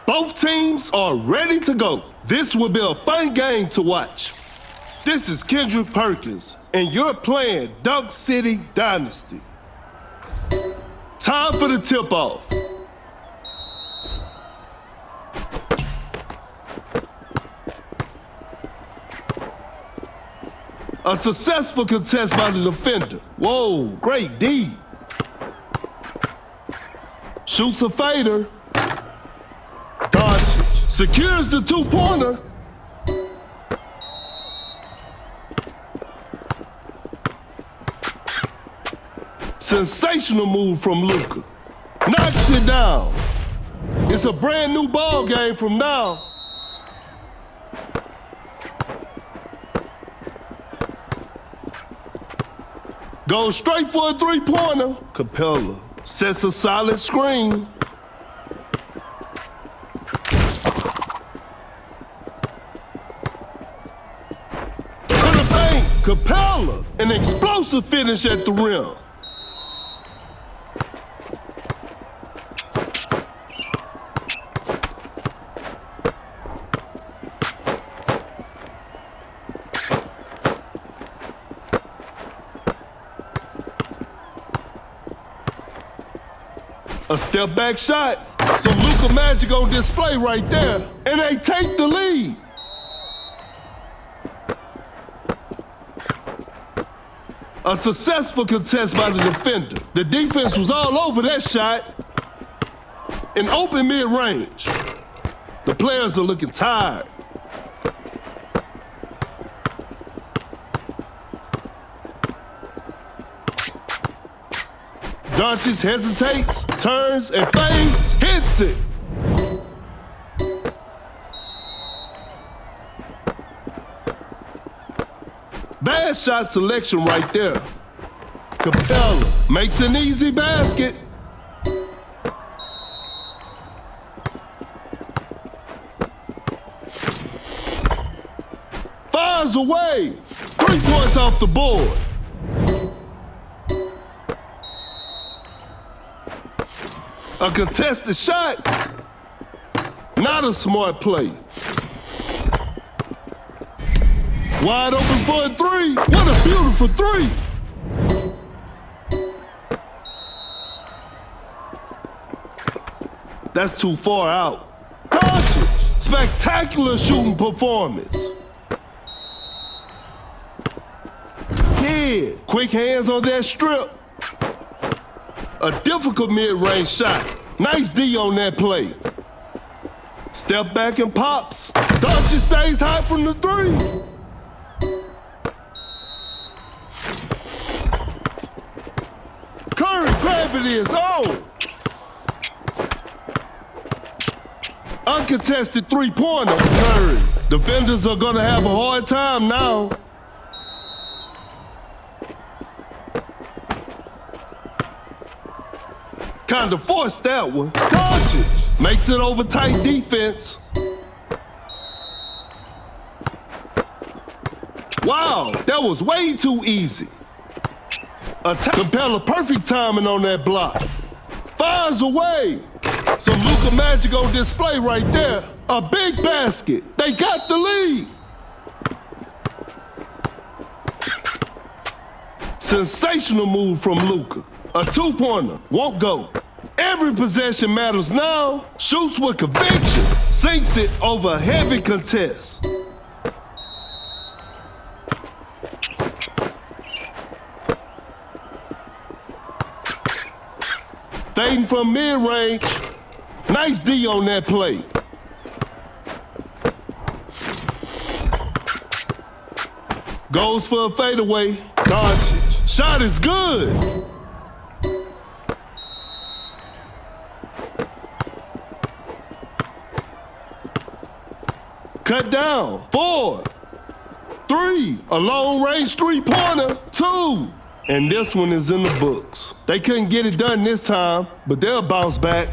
Both teams are ready to go. This will be a fun game to watch. This is Kendrick Perkins, and you're playing City Dynasty. Time for the tip-off. A successful contest by the defender. Whoa, great D. Shoots a fader. Doncic secures the two-pointer. Sensational move from Luka. Knocks it down. It's a brand new ball game from now. Goes straight for a three-pointer. Capella sets a solid screen. Capella, an explosive finish at the rim. A step back shot. Some Luka magic on display right there. And they take the lead. A successful contest by the defender. The defense was all over that shot. An open mid-range. The players are looking tired. Doncic hesitates, turns, and fades. Hits it. Bad shot selection right there. Capella makes an easy basket. Fires away. 3 points off the board. A contested shot. Not a smart play. Wide open for a three. What a beautiful three. That's too far out. Doncic. Spectacular shooting performance. Head. Quick hands on that strip. A difficult mid-range shot. Nice D on that play. Step back and pops. Doncic stays high from the three. Curry gravity is on. Uncontested three-pointer. Curry. Defenders are gonna have a hard time now. Kind of forced that one. Doncic makes it over tight defense. Wow, that was way too easy. Capella perfect timing on that block. Fires away. Some Luka magic on display right there. A big basket. They got the lead. Sensational move from Luka. A two-pointer. Won't go. Every possession matters now. Shoots with conviction. Sinks it over a heavy contest. Fading from mid-range. Nice D on that play. Goes for a fadeaway. Doncic. Shot is good. Cut down. 4, 3. A long-range three-pointer. 2. And this one is in the books. They couldn't get it done this time, but they'll bounce back.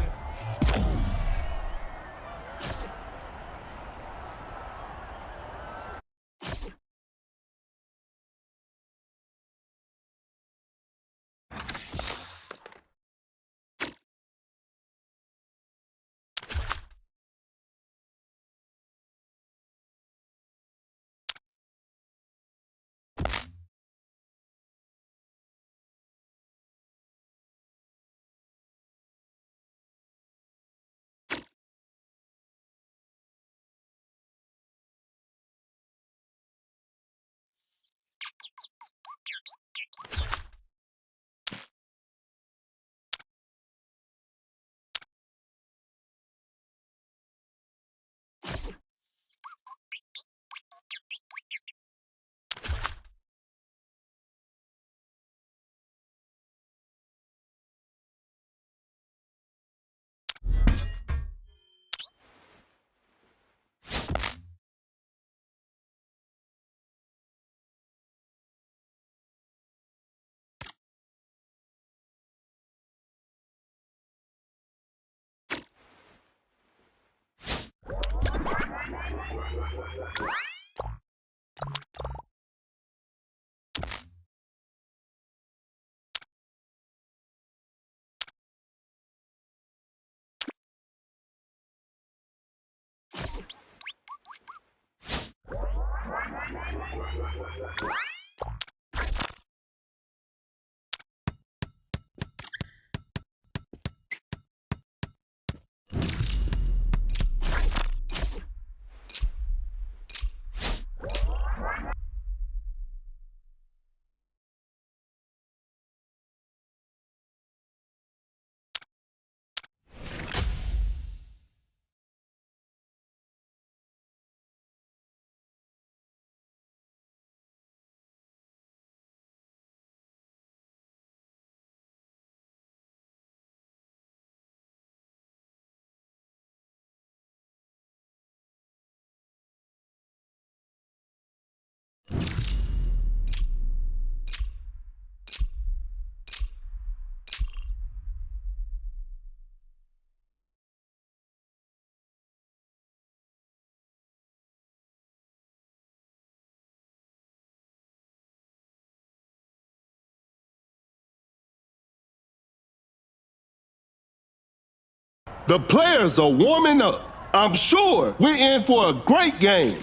The players are warming up. I'm sure we're in for a great game.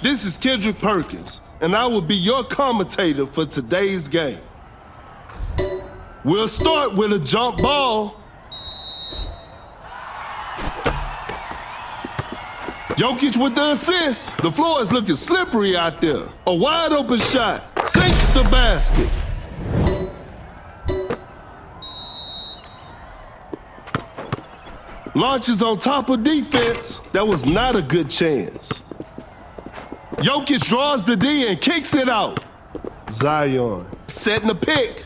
This is Kendrick Perkins, and I will be your commentator for today's game. We'll start with a jump ball. Jokic with the assist. The floor is looking slippery out there. A wide open shot. Sinks the basket. Launches on top of defense. That was not a good chance. Jokic draws the D and kicks it out. Zion setting the pick.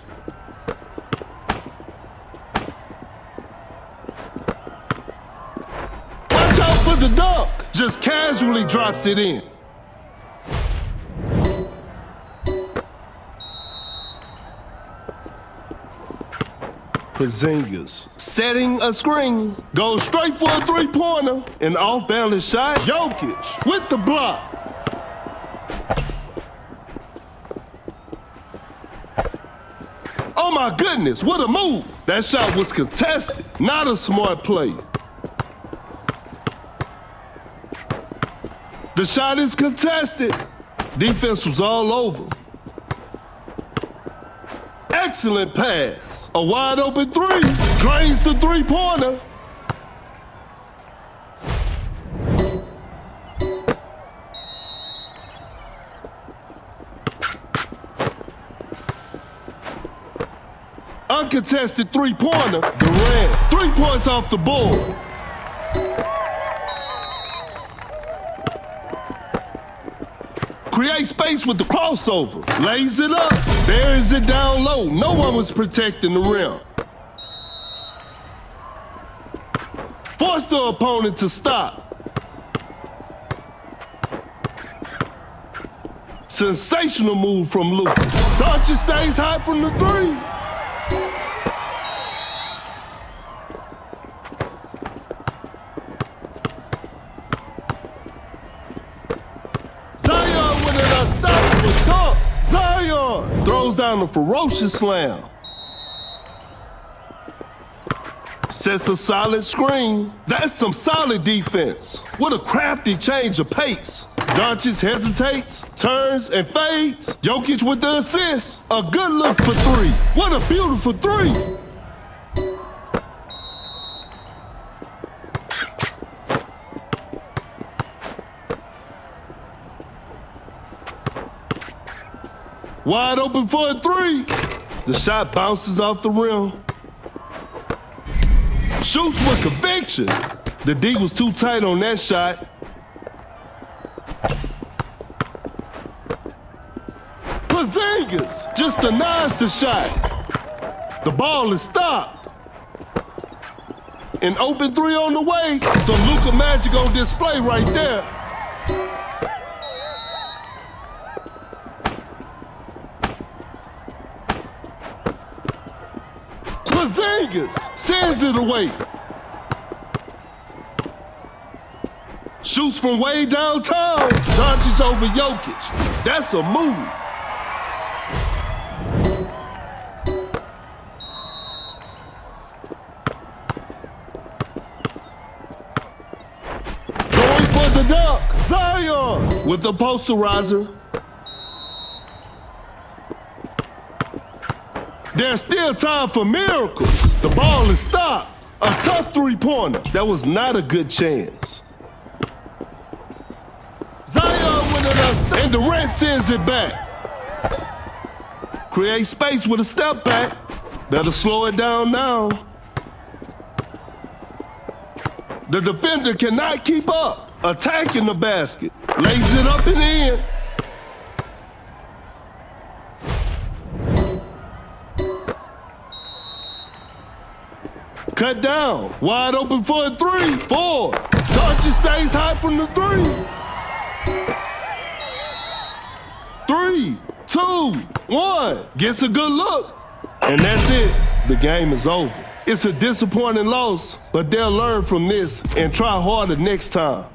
Watch out for the dunk. Just casually drops it in. Porzingis setting a screen. Goes straight for a three-pointer. An off-balance shot. Jokic with the block. Oh my goodness, what a move. That shot was contested. Not a smart play. The shot is contested. Defense was all over. Excellent pass. A wide open three. Drains the three-pointer. Uncontested three-pointer. Durant. 3 points off the board. Create space with the crossover. Lays it up. Buries it down low. No one was protecting the rim. Forced the opponent to stop. Sensational move from Lucas. Doncic stays hot from the three. Zion with an unstoppable dunk. Zion throws down a ferocious slam. Sets a solid screen. That's some solid defense. What a crafty change of pace. Doncic hesitates, turns, and fades. Jokic with the assist. A good look for three. What a beautiful three. Wide open for a three. The shot bounces off the rim. Shoots with conviction. The D was too tight on that shot. Porzingis just denies the shot. The ball is stopped. An open three on the way. Some Luka magic on display right there. Porzingis sends it away. Shoots from way downtown. Doncic over Jokic. That's a move. Going for the dunk. Zion with the posterizer. There's still time for miracles. The ball is stopped. A tough three-pointer. That was not a good chance. Zion with an assist, and Durant sends it back. Create space with a step back. Better slow it down now. The defender cannot keep up. Attacking the basket. Lays it up and in. Cut down. Wide open for a three. 4. Doncic stays hot from the three. 3, 2, 1. Gets a good look. And that's it. The game is over. It's a disappointing loss, but they'll learn from this and try harder next time.